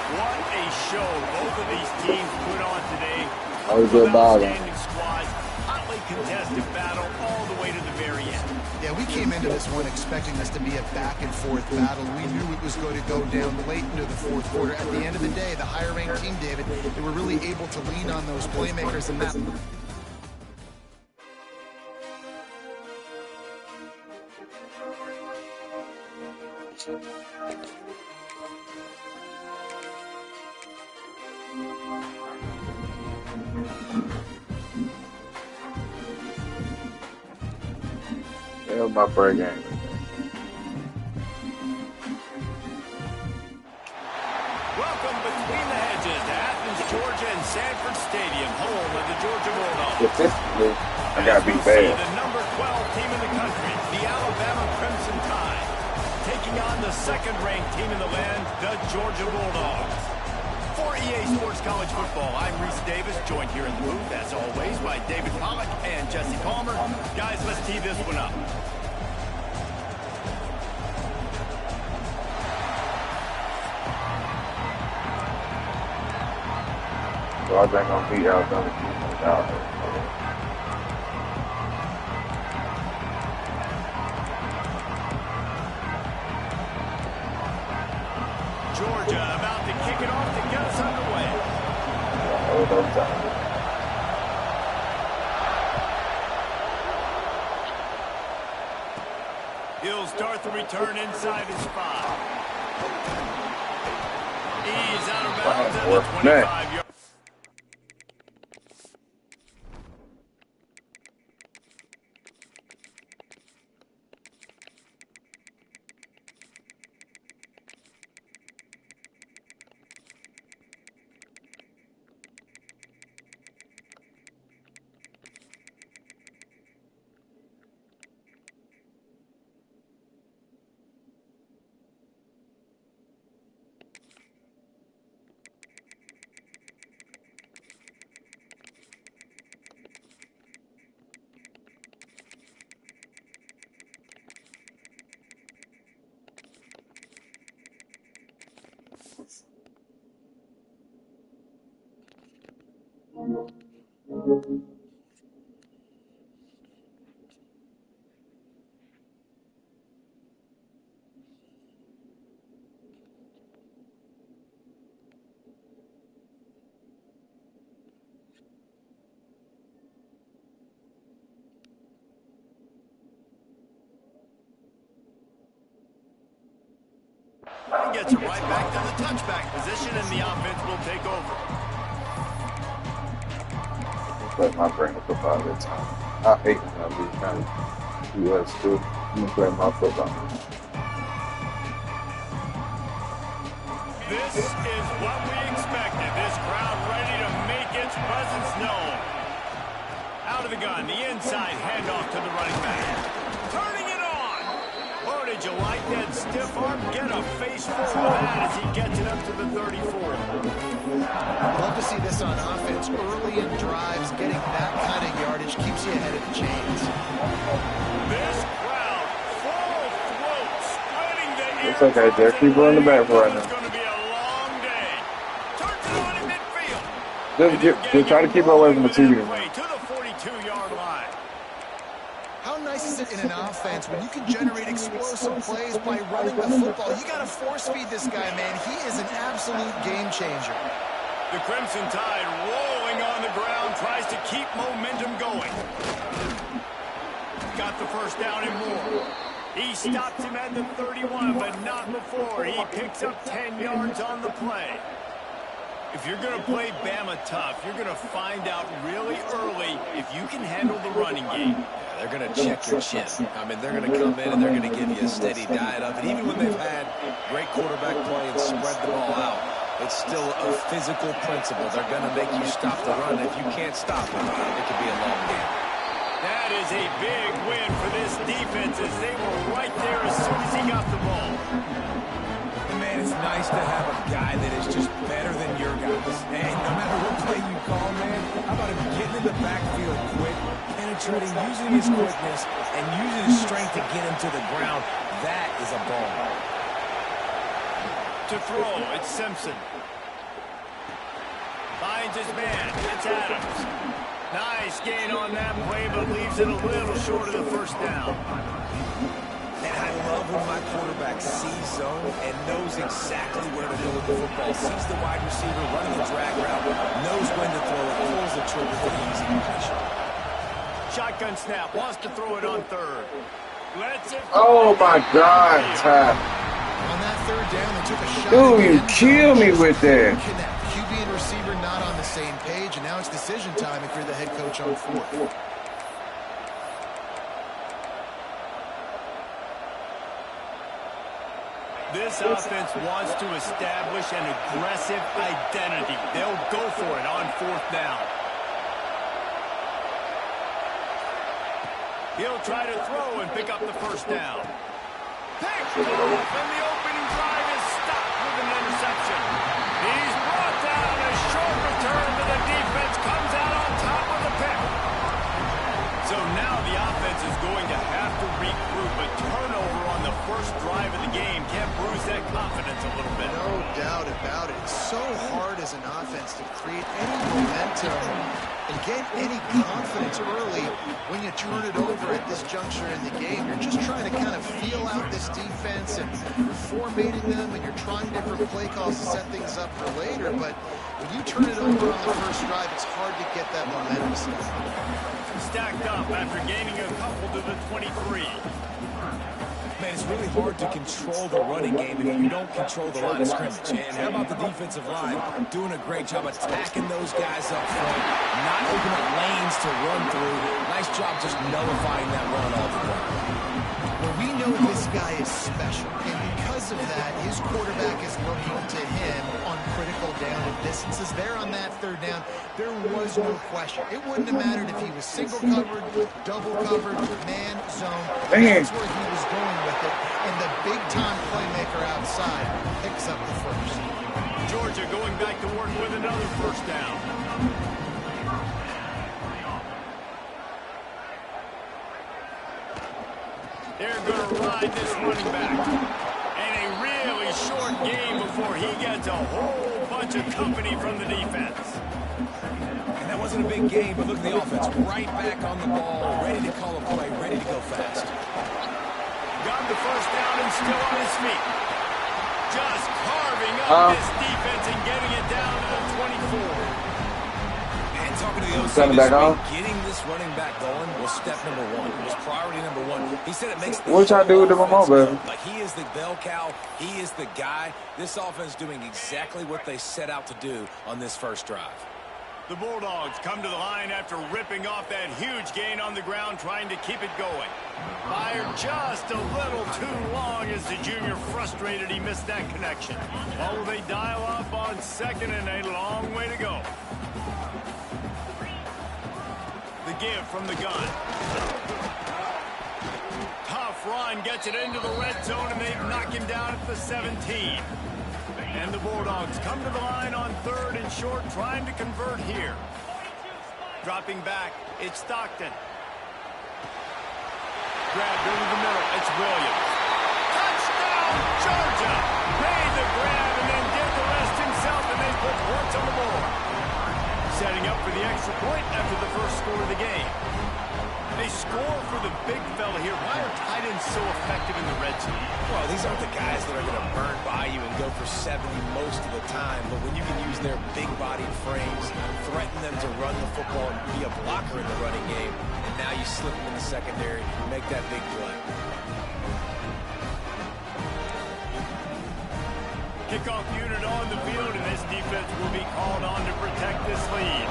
What a show both of these teams put on today. That was a good ball. Outstanding squads, hotly contested battle all the way to the very end. Yeah, we came into this one expecting this to be a back-and-forth battle. We knew it was going to go down late into the fourth quarter. At the end of the day, the higher-ranked team, David, they were really able to lean on those playmakers and that. That was my first game. Welcome between the hedges to Athens, Georgia, and Sanford Stadium, home of the Georgia Bulldogs. Statistically, I gotta be We'll bad. see the number 12 team in the country, the Alabama Crimson Tide, taking on the second-ranked team in the land, the Georgia Bulldogs. For EA Sports College Football, I'm Reese Davis, joined here in the booth, as always, by David Pollack and Jesse Palmer. Guys, let's tee this one up. So I think I'm gonna beat Alabama out. Georgia about to kick it off to get us underway. He'll start the return inside his 5. He's out of bounds at the 25-yard. Gets it right back to the touchback position, and the offense will take over. Play my brain football that time. I hate when I lose kind of US too. I'm gonna play my football. This is what we expected. This crowd ready to make its presence known. Out of the gun, the inside handoff to the running back. Turning it on. Oh, did you like that stiff arm? Get a face full of that as he gets it up to the 34. Love to see this on offense. Early in drives, getting that kind of yardage keeps you ahead of the chains. This crowd, full throat, spreading the ears. It's okay, Jack. Keep running the back for right It's now. going to be a long day. Turns it on in midfield. Just try to keep it away from the TV. To the 42-yard line. How nice is it in an offense when you can generate explosive plays by running the football? You got to force feed this guy, man. He is an absolute game changer. The Crimson Tide rolling on the ground, tries to keep momentum going. Got the first down and more. He stops him at the 31, but not before. He picks up 10 yards on the play. If you're going to play Bama tough, you're going to find out really early if you can handle the running game. They're going to check your chin. I mean, they're going to come in and they're going to give you a steady diet of it. Even when they've had great quarterback play and spread the ball out, it's still a physical principle. They're going to make you stop the run. If you can't stop it, it could be a long game. That is a big win for this defense as they were right there as soon as he got the ball. And man, it's nice to have a guy that is just better than your guys. And no matter what play you call, man, how about him getting in the backfield quick, penetrating, using his quickness, and using his strength to get him to the ground. That is a ball. To throw, it's Simpson. finds his man. It's Adams. Nice gain on that play, but leaves it a little short of the first down. And I love when my quarterback sees zone and knows exactly where to go with the football. Sees the wide receiver running the drag route, knows when to throw it, pulls the trigger for the easy completion. Shotgun snap, wants to throw it on third. Let's it. Oh my God, Ty. On that third down, they took a shot. Dude, you kill me with that. QB and receiver not on the same page, and now it's decision time if you're the head coach on fourth. This offense wants to establish an aggressive identity. They'll go for it on fourth down. He'll try to throw and pick up the first down. Picked off, and the opening drive is stopped with an interception. He's brought down. A short return to the defense comes out on top of the pick. So now the offense is going to have to regroup. A turnover on the first drive of the game can bruise that confidence a little bit. No doubt about it. It's so hard as an offense to create any momentum and get any confidence early when you turn it over at this juncture in the game. You're just trying to kind of feel out this defense and you're formatting them and you're trying different play calls to set things up for later. But when you turn it over on the first drive, it's hard to get that momentum stacked up after gaining a couple to the 23. Man, it's really hard to control the running game if you don't control the line of scrimmage. And how about the defensive line doing a great job attacking those guys up front, not opening up lanes to run through. Nice job just nullifying that run altogether. Well, we know this guy is special, and because of that, his quarterback is looking to him on critical down and distances. There on that third down, there was no question. It wouldn't have mattered if he was single covered, double covered, man, zone. That's where he was going with it, and the big-time playmaker outside picks up the first. Georgia going back to work with another first down. They're going to ride this running back. And a really short game before he gets a whole bunch of company from the defense. And that wasn't a big game, but look at the offense. Right back on the ball, ready to call a play, ready to go fast. Got the first down and still on his feet. Just carving up this defense and getting it down to the 24. And talking to the OC this week, getting this running back going was step number one. It was priority number one. He said it makes the what y'all do with the remote, baby? Like he is the bell cow. He is the guy. This offense doing exactly what they set out to do on this first drive. The Bulldogs come to the line after ripping off that huge gain on the ground, trying to keep it going. Fired just a little too long as the junior frustrated he missed that connection. Oh, they dial up on second and a long way to go. The give from the gun. Tough run gets it into the red zone, and they knock him down at the 17. And the Bulldogs come to the line on third and short, trying to convert here. Dropping back, it's Stockton. Grabbed over the middle, it's Williams. Touchdown, Georgia! Made the grab and then did the rest himself, and they put points on the board. Setting up for the extra point after the first score of the game. They score for the big fella here. Why are tight ends so effective in the red zone? Well, these aren't the guys that are going to burn by you and go for 70 most of the time, but when you can use their big-bodied frames, threaten them to run the football and be a blocker in the running game, and now you slip them in the secondary and make that big play. Kickoff unit on the field, and this defense will be called on to protect this lead.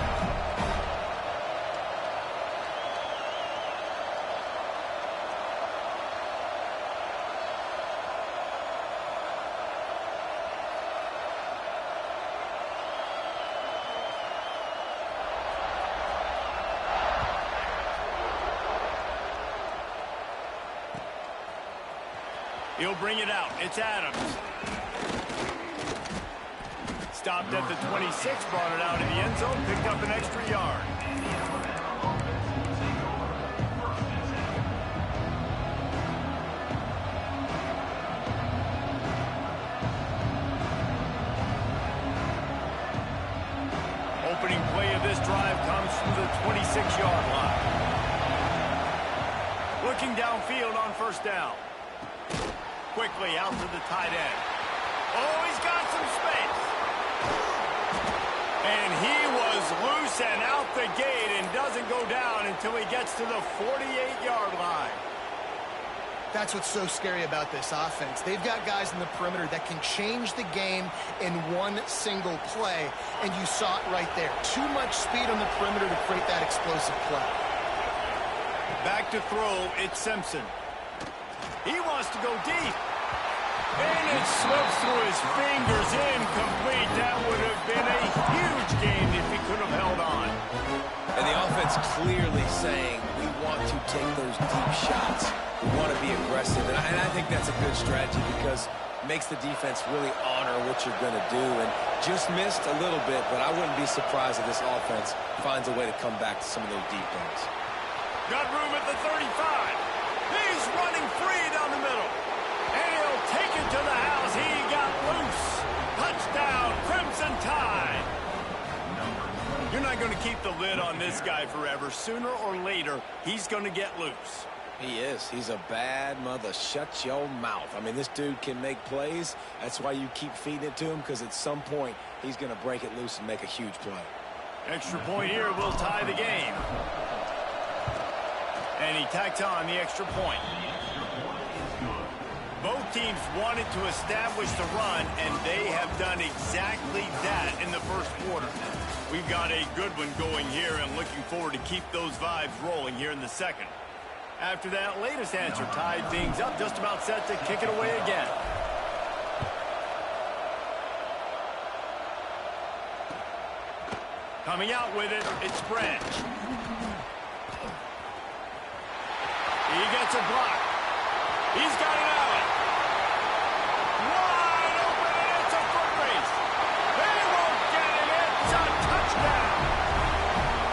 He'll bring it out. It's Adams. Stopped at the 26, brought it out in the end zone, picked up an extra yard. Opening drive comes from the 26-yard line. Looking downfield on first down. Quickly out to the tight end. Oh, he's got some space. And he was loose and out the gate and doesn't go down until he gets to the 48-yard line. That's what's so scary about this offense. They've got guys in the perimeter that can change the game in one single play, and you saw it right there. Too much speed on the perimeter to create that explosive play. Back to throw, it's Simpson. He wants to go deep. And it slips through his fingers, incomplete. That would have been a huge gain if he could have held on. And the offense clearly saying, we want to take those deep shots. We want to be aggressive. And I think that's a good strategy because it makes the defense really honor what you're going to do. And just missed a little bit, but I wouldn't be surprised if this offense finds a way to come back to some of those deep ones. Got room at the 35. He's running free down the middle. And he'll take it to the house. He got loose. Touchdown, Crimson Tide. You're not going to keep the lid on this guy forever. Sooner or later, he's going to get loose. He is. He's a bad mother. Shut your mouth. I mean, this dude can make plays. That's why you keep feeding it to him, because at some point, he's going to break it loose and make a huge play. Extra point here will tie the game. And he tacks on the extra point. Both teams wanted to establish the run, and they have done exactly that in the first quarter. We've got a good one going here and looking forward to keep those vibes rolling here in the second. After that latest answer tied things up, just about set to kick it away again. Coming out with it, it's Branch. He gets a block. He's got it out. Wide open, and it's a foot race. They won't get it. It's a touchdown.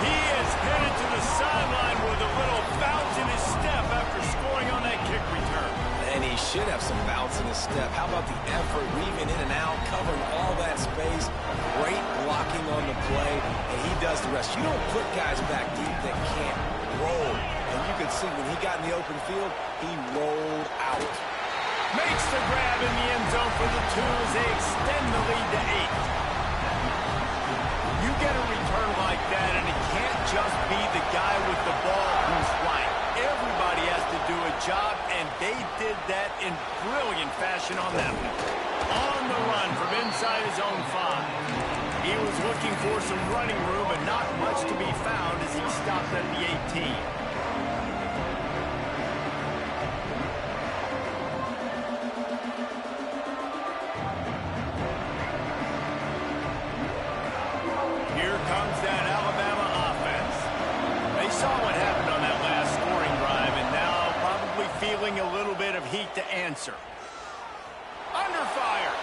He is headed to the sideline with a little bounce in his step after scoring on that kick return. And he should have some bounce in his step. How about the effort, weaving in and out, covering all that space, great blocking on the play, and he does the rest. You don't put guys back deep that can't roll. And you can see when he got in the open field, he rolled out. Makes the grab in the end zone for the two as they extend the lead to 8. You get a return like that, and it can't just be the guy with the ball who's right. Everybody has to do a job, and they did that in brilliant fashion on that one. On the run from inside his own 5. He was looking for some running room, but not much to be found as he stopped at the 18. Feeling a little bit of heat to answer. Under fire.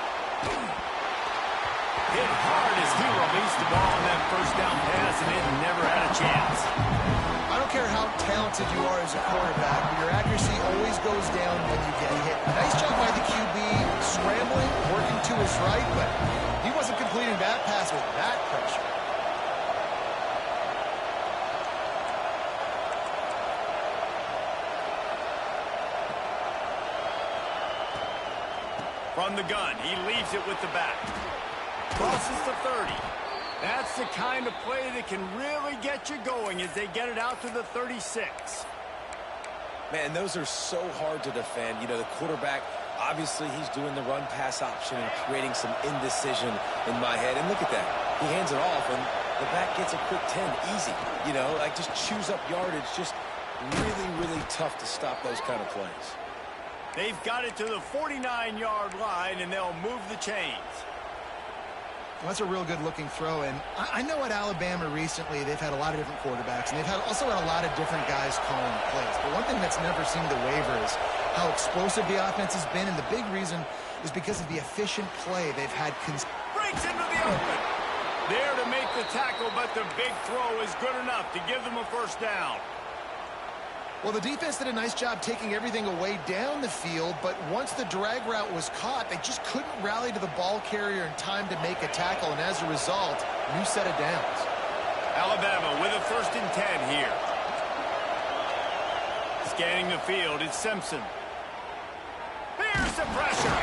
Hit hard as he released the ball on that first down pass, and it never had a chance. I don't care how talented you are as a quarterback, but your accuracy always goes down when you get hit. Nice job by the QB scrambling, working to his right, but he wasn't completing that pass with that pressure. From the gun, he leaves it with the back. Crosses the 30. That's the kind of play that can really get you going as they get it out to the 36. Man, those are so hard to defend. You know, the quarterback, obviously he's doing the run-pass option and creating some indecision in my head. And look at that. He hands it off, and the back gets a quick 10. Easy. You know, like just chews up yardage. Just really, really tough to stop those kind of plays. They've got it to the 49-yard line, and they'll move the chains. Well, that's a real good-looking throw, and I know at Alabama recently they've had a lot of different quarterbacks, and they've also had a lot of different guys calling plays. But one thing that's never seemed to waver is how explosive the offense has been, and the big reason is because of the efficient play they've had. Breaks into the open. There to make the tackle, but the big throw is good enough to give them a first down. Well, the defense did a nice job taking everything away down the field, but once the drag route was caught, they just couldn't rally to the ball carrier in time to make a tackle, and as a result, new set of downs. Alabama with a 1st and 10 here. Scanning the field, it's Simpson. Here's the pressure.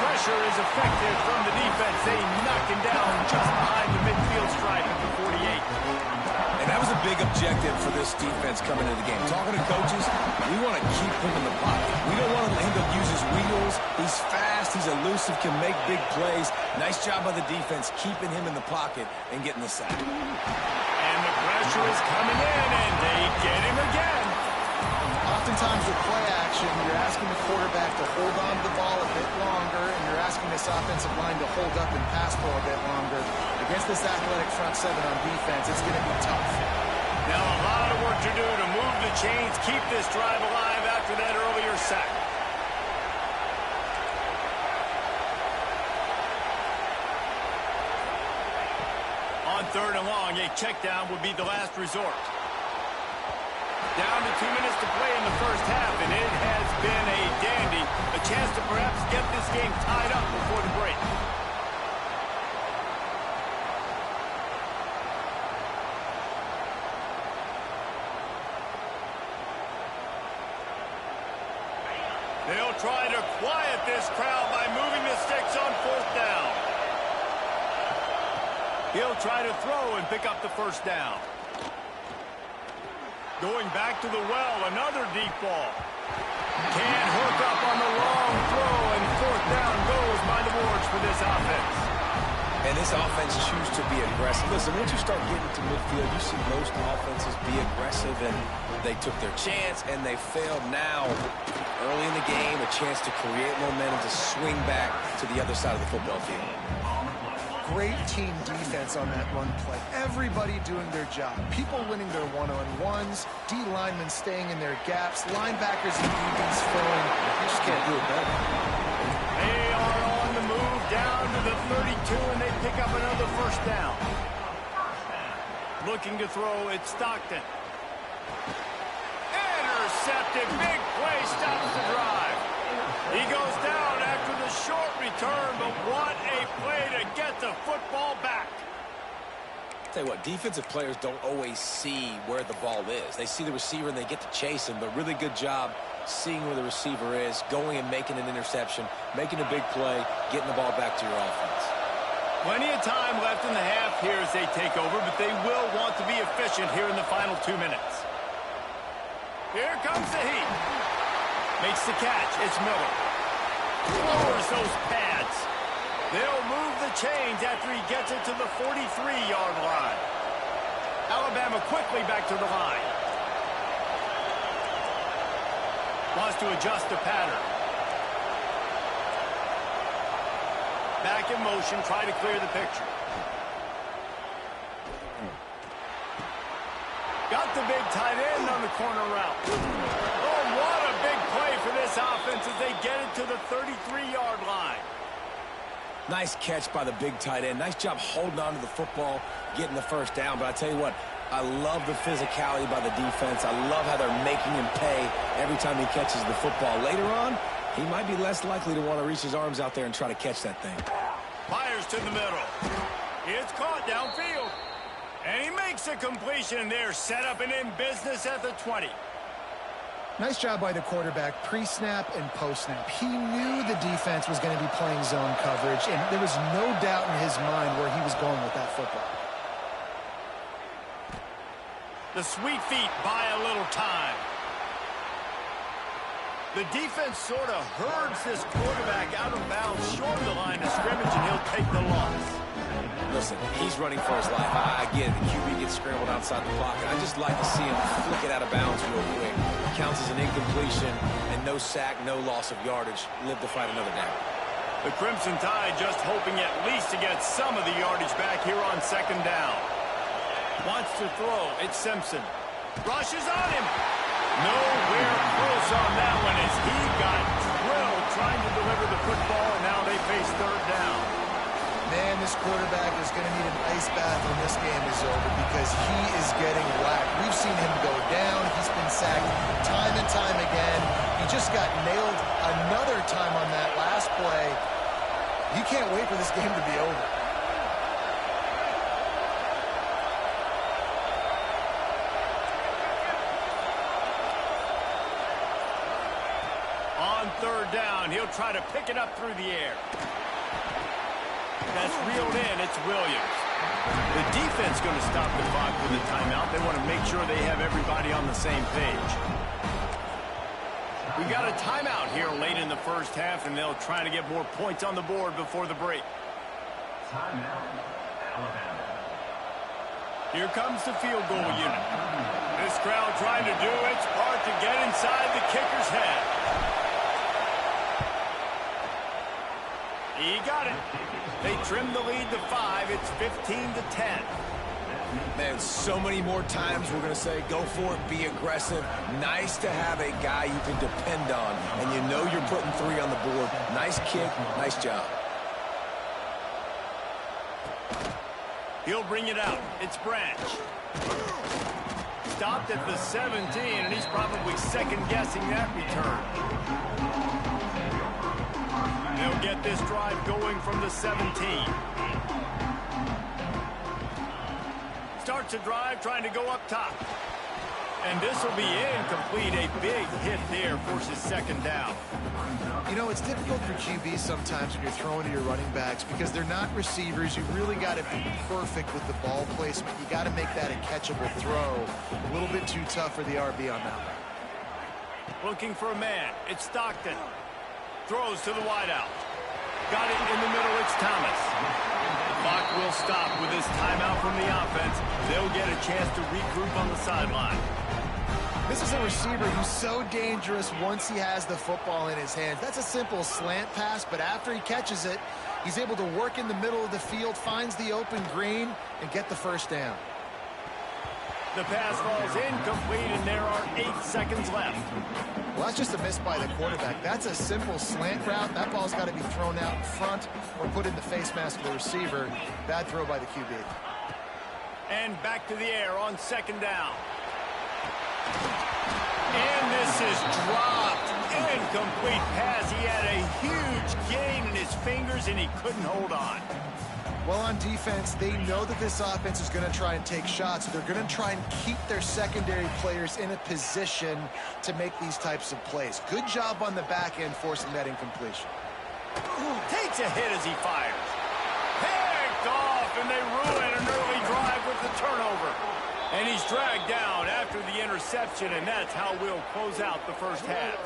Pressure is effective from the defense. They knock him down just behind the midfield stripe at the 48. And that was a big objective for this defense coming into the game. Talking to coaches, we want to keep him in the pocket. We don't want him to use his wheels. He's fast, he's elusive, can make big plays. Nice job by the defense keeping him in the pocket and getting the sack. And the pressure is coming in, and they get him again. Oftentimes with play action, you're asking the quarterback to hold on to the ball a bit longer, and you're asking this offensive line to hold up and pass ball a bit longer. Against this athletic front seven on defense, it's going to be tough. Now a lot of work to do to move the chains, keep this drive alive after that earlier sack. On 3rd and long, a check down would be the last resort. Down to 2 minutes to play in the first half, and it has been a dandy. A chance to perhaps get this game tied up before the break. They'll try to quiet this crowd by moving the sticks on 4th down. He'll try to throw and pick up the 1st down. Going back to the well, another deep ball. Can't hook up on the long throw, and 4th down goes by the boards for this offense. And this offense chooses to be aggressive. Listen, once you start getting to midfield, you see most offenses be aggressive, and they took their chance, and they failed. Now, early in the game, a chance to create momentum to swing back to the other side of the football field. Great team defense on that run play. Everybody doing their job. People winning their one-on-ones, D linemen staying in their gaps, linebackers and DBs filling. You just can't do it better. They are on the move down to the 32, and they pick up another 1st down. Looking to throw, it's Stockton. Intercepted, big play, stops the drive. He goes down after the short return, but what a play to get the football back. Tell you what, defensive players don't always see where the ball is. They see the receiver and they get to chase him, but really good job seeing where the receiver is, going and making an interception, making a big play, getting the ball back to your offense. Plenty of time left in the half here as they take over, but they will want to be efficient here in the final 2 minutes. Here comes the heat. Makes the catch. It's Miller. Lowers those pads. They'll move the chains after he gets it to the 43-yard line. Alabama quickly back to the line. Wants to adjust the pattern. Back in motion, try to clear the picture. Got the big tight end on the corner route. Oh, what a big play for this offense as they get it to the 33-yard line. Nice catch by the big tight end. Nice job holding on to the football, getting the 1st down. But I tell you what, I love the physicality by the defense. I love how they're making him pay every time he catches the football. Later on, he might be less likely to want to reach his arms out there and try to catch that thing. Fires to the middle. It's caught downfield. And he makes a completion there, set up and in business at the 20. Nice job by the quarterback, pre-snap and post-snap. He knew the defense was going to be playing zone coverage, and there was no doubt in his mind where he was going with that football. The sweet feet buy a little time. The defense sort of herds this quarterback out of bounds short of the line of scrimmage, and he'll take the loss. Listen, he's running for his life. I get it. The QB gets scrambled outside the pocket. I just like to see him flick it out of bounds real quick. Counts as an incompletion, and no sack, no loss of yardage. Live to fight another down. The Crimson Tide just hoping at least to get some of the yardage back here on 2nd down. Wants to throw. It's Simpson. Rushes on him. Nowhere close on that one as he got drilled trying to deliver the football, and now they face 3rd down. Man, this quarterback is going to need an ice bath when this game is over because he is getting whacked. We've seen him go down. He's been sacked time and time again. He just got nailed another time on that last play. You can't wait for this game to be over. third down. He'll try to pick it up through the air. That's reeled in. It's Williams. The defense going to stop the clock with a timeout. They want to make sure they have everybody on the same page. We got a timeout here late in the first half, and they'll try to get more points on the board before the break. Timeout, Alabama. Here comes the field goal unit. This crowd trying to do its part to get inside the kicker's head. He got it. They trimmed the lead to 5. It's 15-10. Man, so many more times we're going to say, go for it, be aggressive. Nice to have a guy you can depend on, and you know you're putting 3 on the board. Nice kick, nice job. He'll bring it out. It's Branch. Stopped at the 17, and he's probably second-guessing that return. They'll get this drive going from the 17. Starts a drive trying to go up top. And this will be incomplete. A big hit there forces second down. You know, it's difficult for QBs sometimes when you're throwing to your running backs because they're not receivers. You really got to be perfect with the ball placement. You got to make that a catchable throw. A little bit too tough for the RB on that one. Looking for a man. It's Stockton. Throws to the wideout. Got it in the middle. It's Thomas. The clock will stop with this timeout from the offense. They'll get a chance to regroup on the sideline. This is a receiver who's so dangerous once he has the football in his hands. That's a simple slant pass, but after he catches it, he's able to work in the middle of the field, finds the open green, and get the first down. The pass falls incomplete, and there are 8 seconds left. Well, that's just a miss by the quarterback. That's a simple slant route. That ball's got to be thrown out in front or put in the face mask of the receiver. Bad throw by the QB. And back to the air on second down. And this is dropped. Incomplete pass. He had a huge gain in his fingers, and he couldn't hold on. Well, on defense, they know that this offense is going to try and take shots. They're going to try and keep their secondary players in a position to make these types of plays. Good job on the back end forcing that incompletion. Takes a hit as he fires. Picked off, and they ruin an early drive with the turnover. And he's dragged down after the interception, and that's how we'll close out the first half.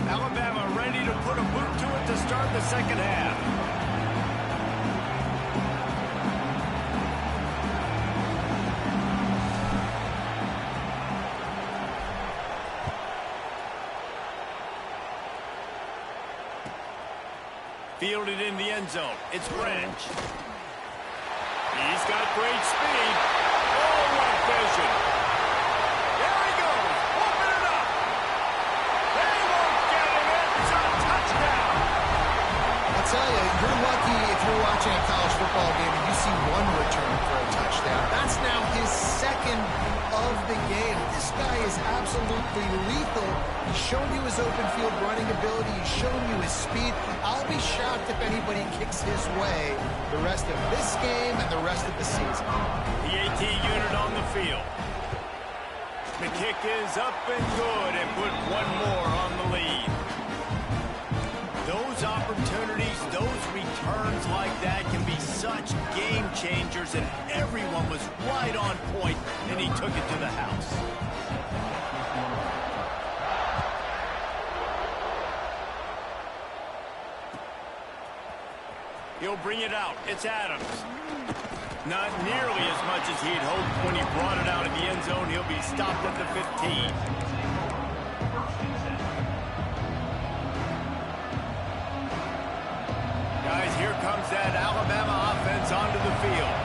Alabama ready to put a boot to it to start the second half. Fielded in the end zone. It's Branch. He's got great speed. Oh, what vision. There he goes. Open it up. They won't get him. It's a touchdown. I'll tell you, you're lucky if you're watching a college football game and you see one return for a touchdown. That's now his second of the game. This guy is absolutely lethal. He's shown you his open field running ability. He's shown you his speed. I'll be shocked if anybody kicks his way the rest of this game and the rest of the season. The AT unit on the field. The kick is up and good and put one more on the lead. Those opportunities, those returns like that can be such game changers, and everyone was right on point, and he took it to the house. He'll bring it out. It's Adams. Not nearly as much as he'd hoped when he brought it out of the end zone. He'll be stopped at the 15. Guys, here comes that Alabama offense onto the field.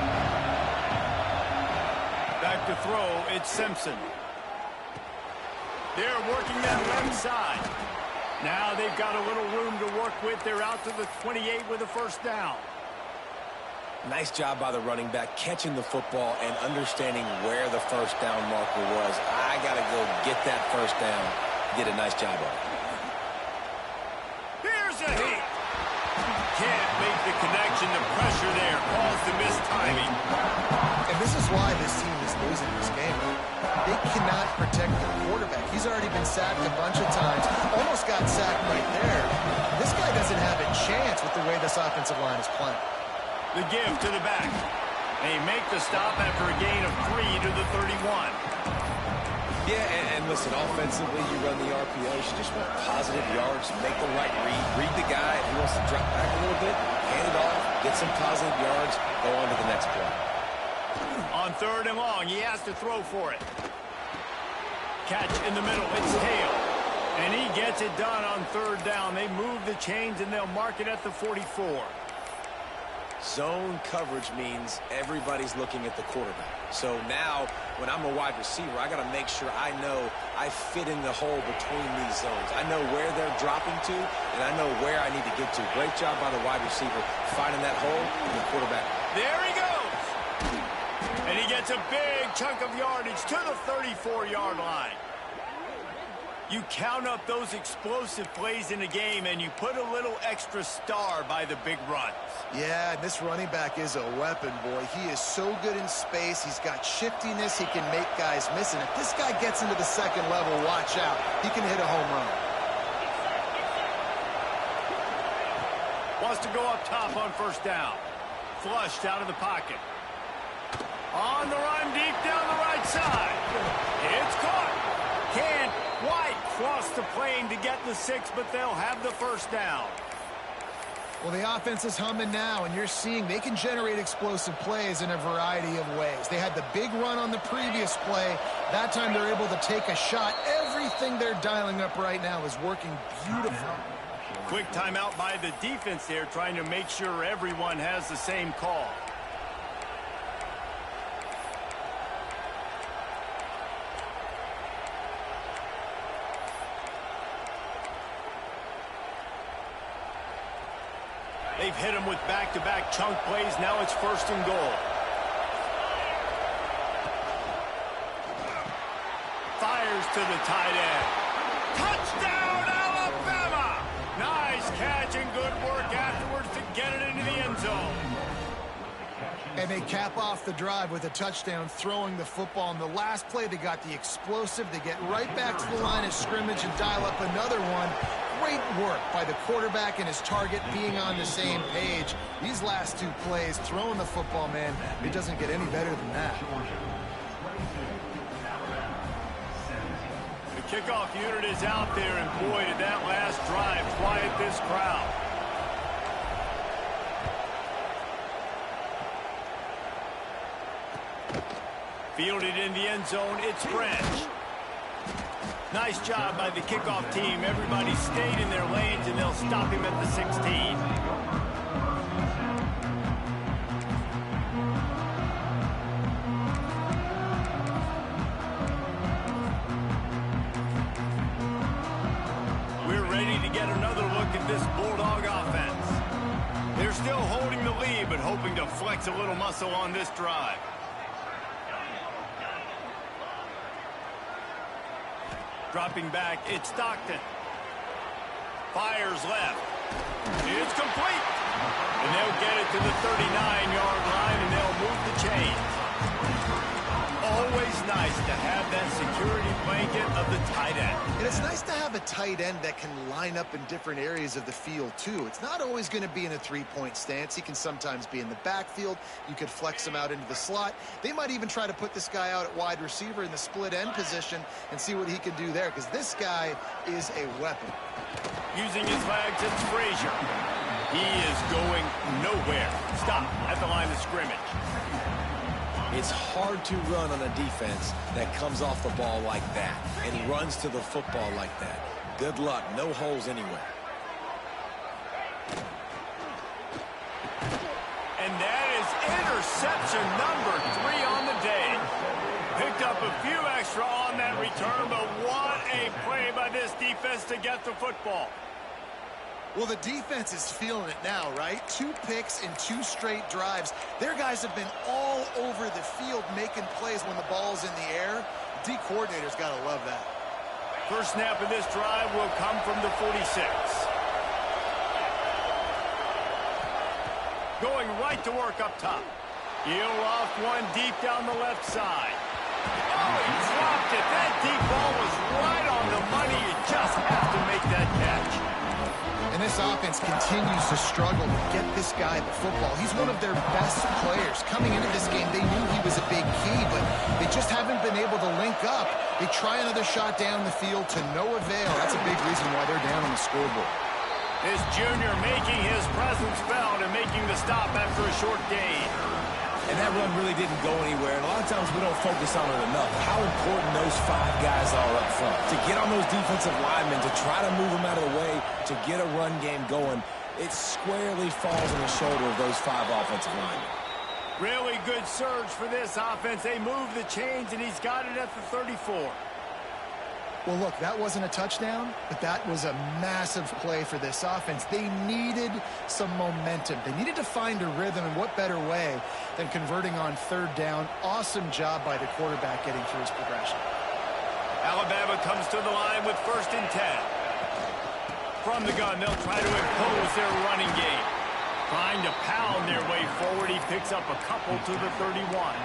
Back to throw, it's Simpson. They're working that left side. Now they've got a little room to work with. They're out to the 28 with a first down. Nice job by the running back, catching the football and understanding where the first down marker was. I got to go get that first down. Did a nice job of it. Here's a hit. Can't make the connection. The pressure there caused the missed timing. And this is why this team is losing this game. They cannot protect their quarterback. He's already been sacked a bunch of times. Almost got sacked right there. This guy doesn't have a chance with the way this offensive line is playing. The give to the back. They make the stop after a gain of 3 to the 31. Yeah, and listen, offensively, you run the RPOs. You just want positive yards, make the right read. Read the guy. If he wants to drop back a little bit, hand it off, get some positive yards, go on to the next play. On 3rd and long, he has to throw for it. Catch in the middle. It's Hale. And he gets it done on 3rd down. They move the chains, and they'll mark it at the 44. Zone coverage means everybody's looking at the quarterback. So now, when I'm a wide receiver, I got to make sure I know I fit in the hole between these zones. I know where they're dropping to, and I know where I need to get to. Great job by the wide receiver finding that hole and the quarterback. There he goes! And he gets a big chunk of yardage to the 34-yard line. You count up those explosive plays in a game, and you put a little extra star by the big runs. Yeah, this running back is a weapon, boy. He is so good in space. He's got shiftiness. He can make guys miss. And if this guy gets into the second level, watch out. He can hit a home run. Wants to go up top on 1st down. Flushed out of the pocket. On the run, deep down the right side. It's caught. Can't quite cross the plane to get the 6, but they'll have the 1st down. Well, the offense is humming now, and you're seeing they can generate explosive plays in a variety of ways. They had the big run on the previous play. That time they're able to take a shot. Everything they're dialing up right now is working beautifully. Quick timeout by the defense there, trying to make sure everyone has the same call. They've hit him with back-to-back chunk plays. Now it's 1st and goal. Fires to the tight end. Touchdown, Alabama! Nice catch and good work afterwards to get it into the end zone. And they cap off the drive with a touchdown, throwing the football. In the last play, they got the explosive. They get right back to the line of scrimmage and dial up another one. Great work by the quarterback and his target being on the same page. These last 2 plays, throwing the football, man, it doesn't get any better than that. The kickoff unit is out there, and boy, did that last drive quiet this crowd. Fielded in the end zone, it's French. Nice job by the kickoff team. Everybody stayed in their lanes, and they'll stop him at the 16. We're ready to get another look at this Bulldog offense. They're still holding the lead, but hoping to flex a little muscle on this drive. Dropping back, it's Stockton. Fires left. It's complete. And they'll get it to the 39-yard line, and they'll move the chains. Always nice to have that security blanket of the tight end. And it's nice to have a tight end that can line up in different areas of the field, too. It's not always going to be in a 3-point stance. He can sometimes be in the backfield. You could flex him out into the slot. They might even try to put this guy out at wide receiver in the split end position and see what he can do there, because this guy is a weapon. Using his legs, it's Frazier. He is going nowhere. Stop at the line of scrimmage. It's hard to run on a defense that comes off the ball like that and runs to the football like that. Good luck. No holes anywhere. And that is interception number 3 on the day. Picked up a few extra on that return, but what a play by this defense to get the football. Well, the defense is feeling it now, right? 2 picks in 2 straight drives. Their guys have been all over the field making plays when the ball's in the air. The D coordinator's got to love that. First snap of this drive will come from the 46. Going right to work up top. He'll off one deep down the left side. Oh, he dropped it. That deep ball was right on the money. You just have to make that catch. And this offense continues to struggle to get this guy the football. He's one of their best players. Coming into this game, they knew he was a big key, but they just haven't been able to link up. They try another shot down the field to no avail. That's a big reason why they're down on the scoreboard. This junior making his presence felt and making the stop after a short gain. And that run really didn't go anywhere. And a lot of times we don't focus on it enough. How important those 5 guys are up front. To get on those defensive linemen, to try to move them out of the way, to get a run game going, it squarely falls on the shoulder of those 5 offensive linemen. Really good surge for this offense. They move the chains, and he's got it at the 34. Well, look, that wasn't a touchdown, but that was a massive play for this offense. They needed some momentum. They needed to find a rhythm, and what better way than converting on 3rd down. Awesome job by the quarterback getting through his progression. Alabama comes to the line with 1st and 10. From the gun, they'll try to impose their running game. Trying to pound their way forward, he picks up a couple to the 31.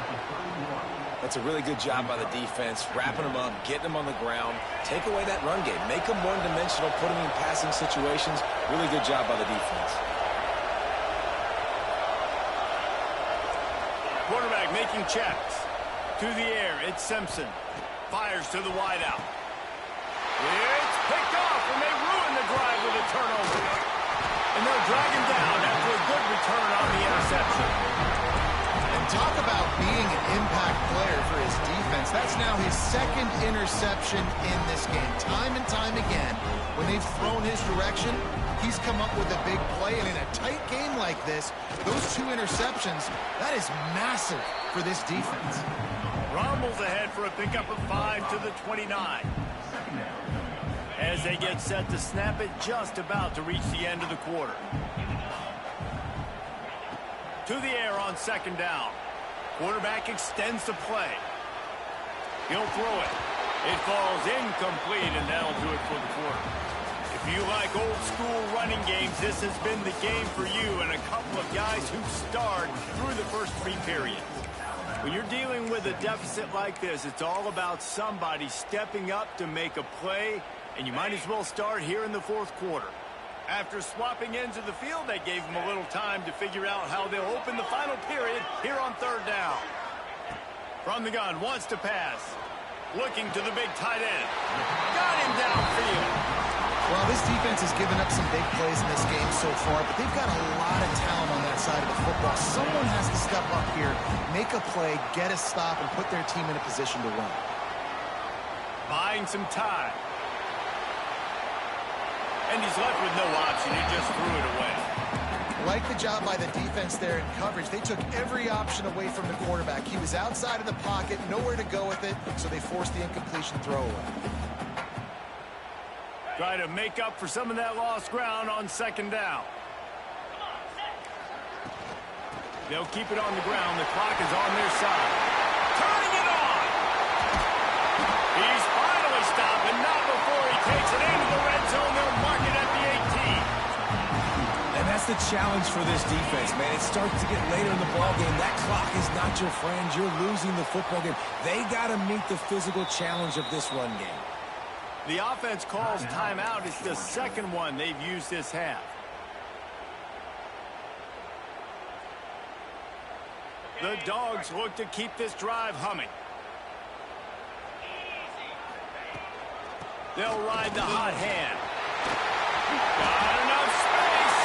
That's a really good job by the defense, wrapping them up, getting them on the ground, take away that run game, make them one-dimensional, put them in passing situations. Really good job by the defense. Quarterback making checks. To the air, it's Simpson. Fires to the wideout. It's picked off, and they ruin the drive with a turnover. And they'll drag him down after a good return on the interception. And talk about being an impact player for his defense. That's now his 2nd interception in this game. Time and time again, when they've thrown his direction, he's come up with a big play. And in a tight game like this, those 2 interceptions, that is massive for this defense. Rumbles ahead for a pickup of 5 to the 29. As they get set to snap it, just about to reach the end of the quarter. To the air on 2nd down. Quarterback extends the play. He'll throw it. It falls incomplete, and that'll do it for the quarter. If you like old school running games, this has been the game for you and a couple of guys who starred through the first 3 periods. When you're dealing with a deficit like this, it's all about somebody stepping up to make a play, and you might as well start here in the 4th quarter. After swapping ends of the field, they gave them a little time to figure out how they'll open the final period here on 3rd down. From the gun, wants to pass. Looking to the big tight end. Got him downfield. Well, this defense has given up some big plays in this game so far, but they've got a lot of talent on that side of the football. Someone has to step up here, make a play, get a stop, and put their team in a position to win. Buying some time. And he's left with no option. He just threw it away. Like the job by the defense there in coverage. They took every option away from the quarterback. He was outside of the pocket, nowhere to go with it, so they forced the incompletion throw away. Try to make up for some of that lost ground on 2nd down. They'll keep it on the ground. The clock is on their side. Turning it on! He's finally stopped, and not before he takes it into the red zone. They'll mark it at the 18. And that's the challenge for this defense, man. It starts to get later in the ballgame. That clock is not your friend. You're losing the football game. They got to meet the physical challenge of this run game. The offense calls timeout. It's the 2nd one they've used this half. The Dogs look to keep this drive humming. They'll ride the hot hand. Got enough space.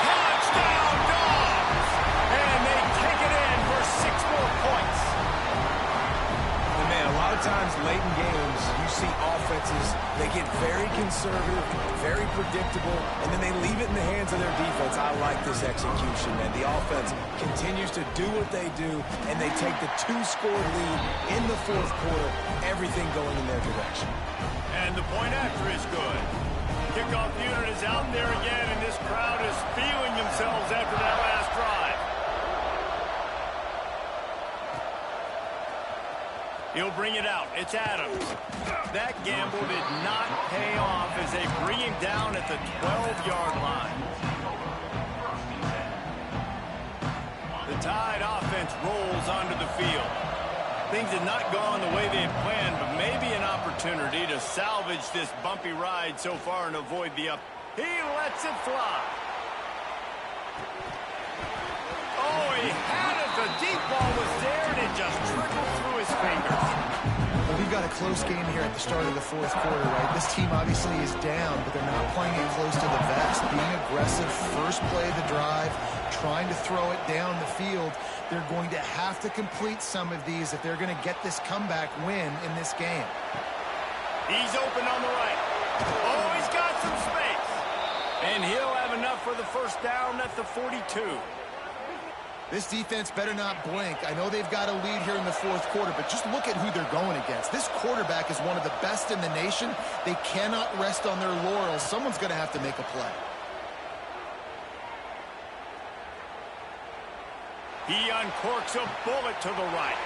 Touchdown, Dogs! And they take it in for 6 more points. And man, a lot of times late in games, you see offenses, they get very conservative, very predictable, and then they leave it in the hands of their defense. I like this execution, man. The offense continues to do what they do, and they take the 2-score lead in the 4th quarter, everything going in their direction. And the point after is good. Kickoff unit is out there again, and this crowd is feeling themselves after that last drive. He'll bring it out. It's Adams. That gamble did not pay off as they bring him down at the 12-yard line. The Tide offense rolls onto the field. Things had not gone the way they had planned, but maybe an opportunity to salvage this bumpy ride so far and avoid the up. He lets it fly. Oh, he had it. The deep ball was there, and it just trickled through his fingers. Well, we've got a close game here at the start of the fourth quarter, right? This team obviously is down, but they're not playing it close to the vest. Being aggressive, first play of the drive, trying to throw it down the field. They're going to have to complete some of these if they're going to get this comeback win in this game. He's open on the right. Oh, he's got some space. And he'll have enough for the first down at the 42. This defense better not blink. I know they've got a lead here in the fourth quarter, but just look at who they're going against. This quarterback is one of the best in the nation. They cannot rest on their laurels. Someone's going to have to make a play. He uncorks a bullet to the right.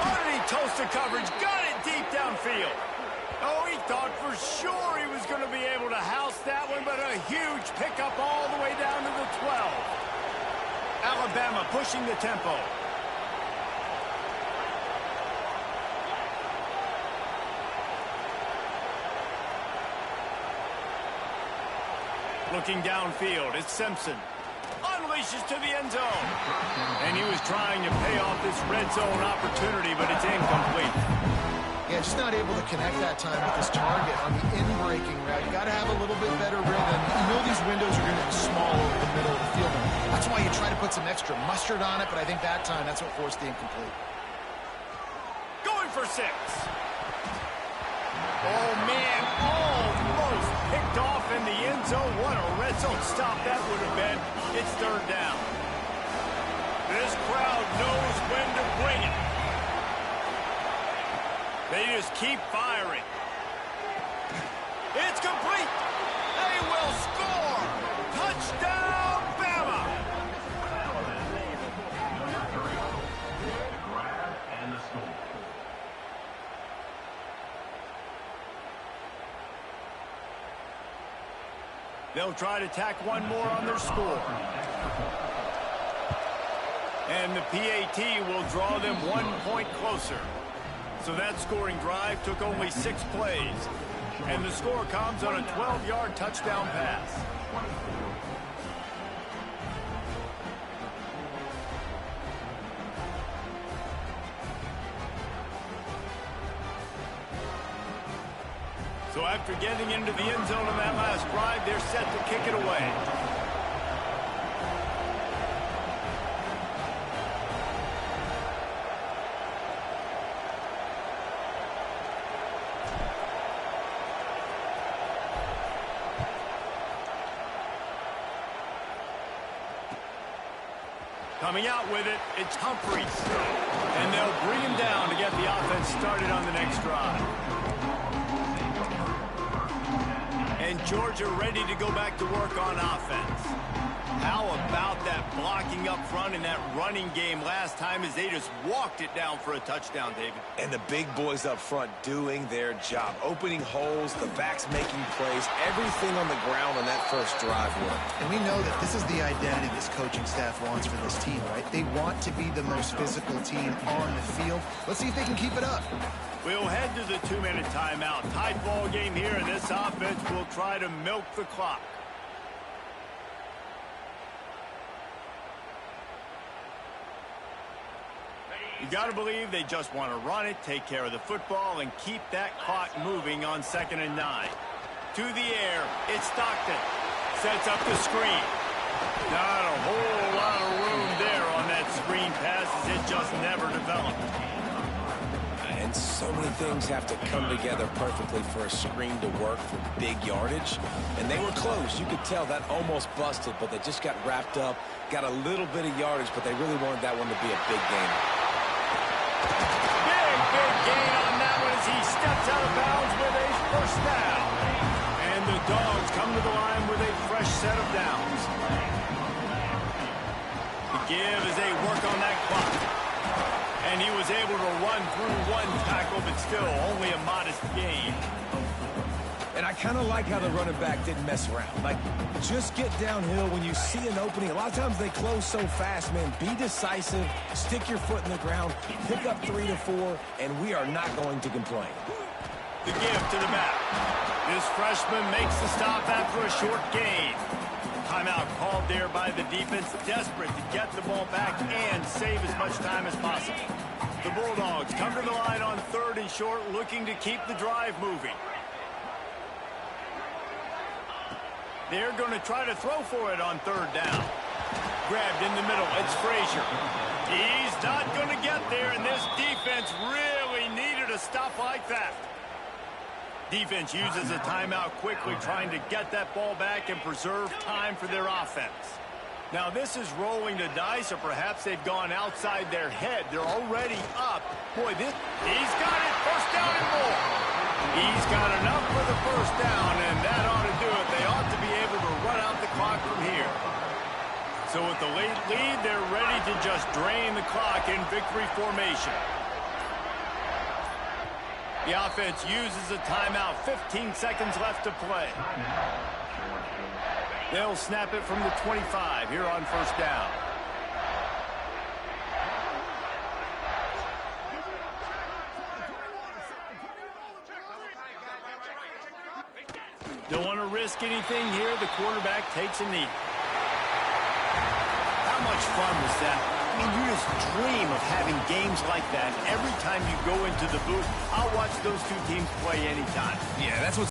Underneath toast the coverage. Got it deep downfield. Oh, he thought for sure he was going to be able to house that one, but a huge pickup all the way down to the 12. Alabama pushing the tempo. Looking downfield, it's Simpson. Unleashes to the end zone. And he was trying to pay off this red zone opportunity, but it's incomplete. Yeah, just not able to connect that time with this target on the in-breaking route. You got to have a little bit better rhythm. You know these windows are going to be small over the middle of the field. That's why you try to put some extra mustard on it, but I think that time that's what forced the incomplete. Going for 6. Oh, man, almost picked off in the end zone. What a red zone stop that would have been. It's third down. This crowd knows when to bring it. They just keep firing. It's complete. They will score. Touchdown, Bama. Grab and the score. They'll try to tack one more on their score. And the PAT will draw them 1 point closer. So that scoring drive took only 6 plays. And the score comes on a 12-yard touchdown pass. So after getting into the end zone on that last drive, they're set to kick it away. Coming out with it, it's Humphries. And they'll bring him down to get the offense started on the next drive. And Georgia ready to go back to work on offense. How about that blocking up front in that running game last time as they just walked it down for a touchdown, David? And the big boys up front doing their job. Opening holes, the backs making plays, everything on the ground on that first drive worked. And we know that this is the identity this coaching staff wants for this team, right? They want to be the most physical team on the field. Let's see if they can keep it up. We'll head to the 2-minute timeout. Tied ball game here, and this offense will try to milk the clock. You got to believe they just want to run it, take care of the football, and keep that clock moving on 2nd and 9. To the air, it's Stockton. Sets up the screen. Not a whole lot of room there on that screen pass as it just never developed. And so many things have to come together perfectly for a screen to work for big yardage. And they were close. You could tell that almost busted, but they just got wrapped up, got a little bit of yardage, but they really wanted that one to be a big game. Big gain on that one as he steps out of bounds with a first down. And the The Dogs come to the line with a fresh set of downs. The give as they work on that clock. And he was able to run through one tackle, but still only a modest gain. And I kind of like how the running back didn't mess around. Like, just get downhill when you see an opening. A lot of times they close so fast, man. Be decisive, stick your foot in the ground, pick up 3 to 4, and we are not going to complain. The give to the back. This freshman makes the stop after a short gain. Timeout called there by the defense, desperate to get the ball back and save as much time as possible. The Bulldogs come to the line on 3rd and short, looking to keep the drive moving. They're going to try to throw for it on 3rd down. Grabbed in the middle. It's Frazier. He's not going to get there, and this defense really needed a stop like that. Defense uses a timeout quickly, trying to get that ball back and preserve time for their offense. Now, this is rolling the dice, or perhaps they've gone outside their head. They're already up. Boy, he's got it. First down and more. He's got enough for the first down, and that ought to do it. They ought to be able to run out the clock from here. So with the late lead, they're ready to just drain the clock in victory formation. The offense uses a timeout. 15 seconds left to play. They'll snap it from the 25 here on first down. Don't want to risk anything here. The quarterback takes a knee. How much fun was that? I mean, you just dream of having games like that every time you go into the booth. I'll watch those two teams play anytime. Yeah, that's what's